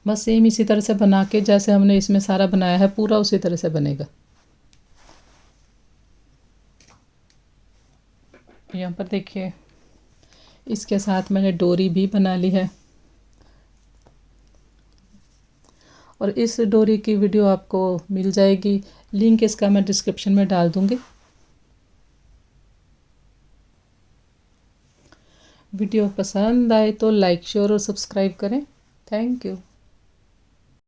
[SPEAKER 1] बस सेम इसी तरह से बना के जैसे हमने इसमें सारा बनाया है पूरा उसी तरह से बनेगा। यहाँ पर देखिए इसके साथ मैंने डोरी भी बना ली है, और इस डोरी की वीडियो आपको मिल जाएगी, लिंक इसका मैं डिस्क्रिप्शन में डाल दूँगी। वीडियो पसंद आए तो लाइक शेयर और सब्सक्राइब करें। Thank you.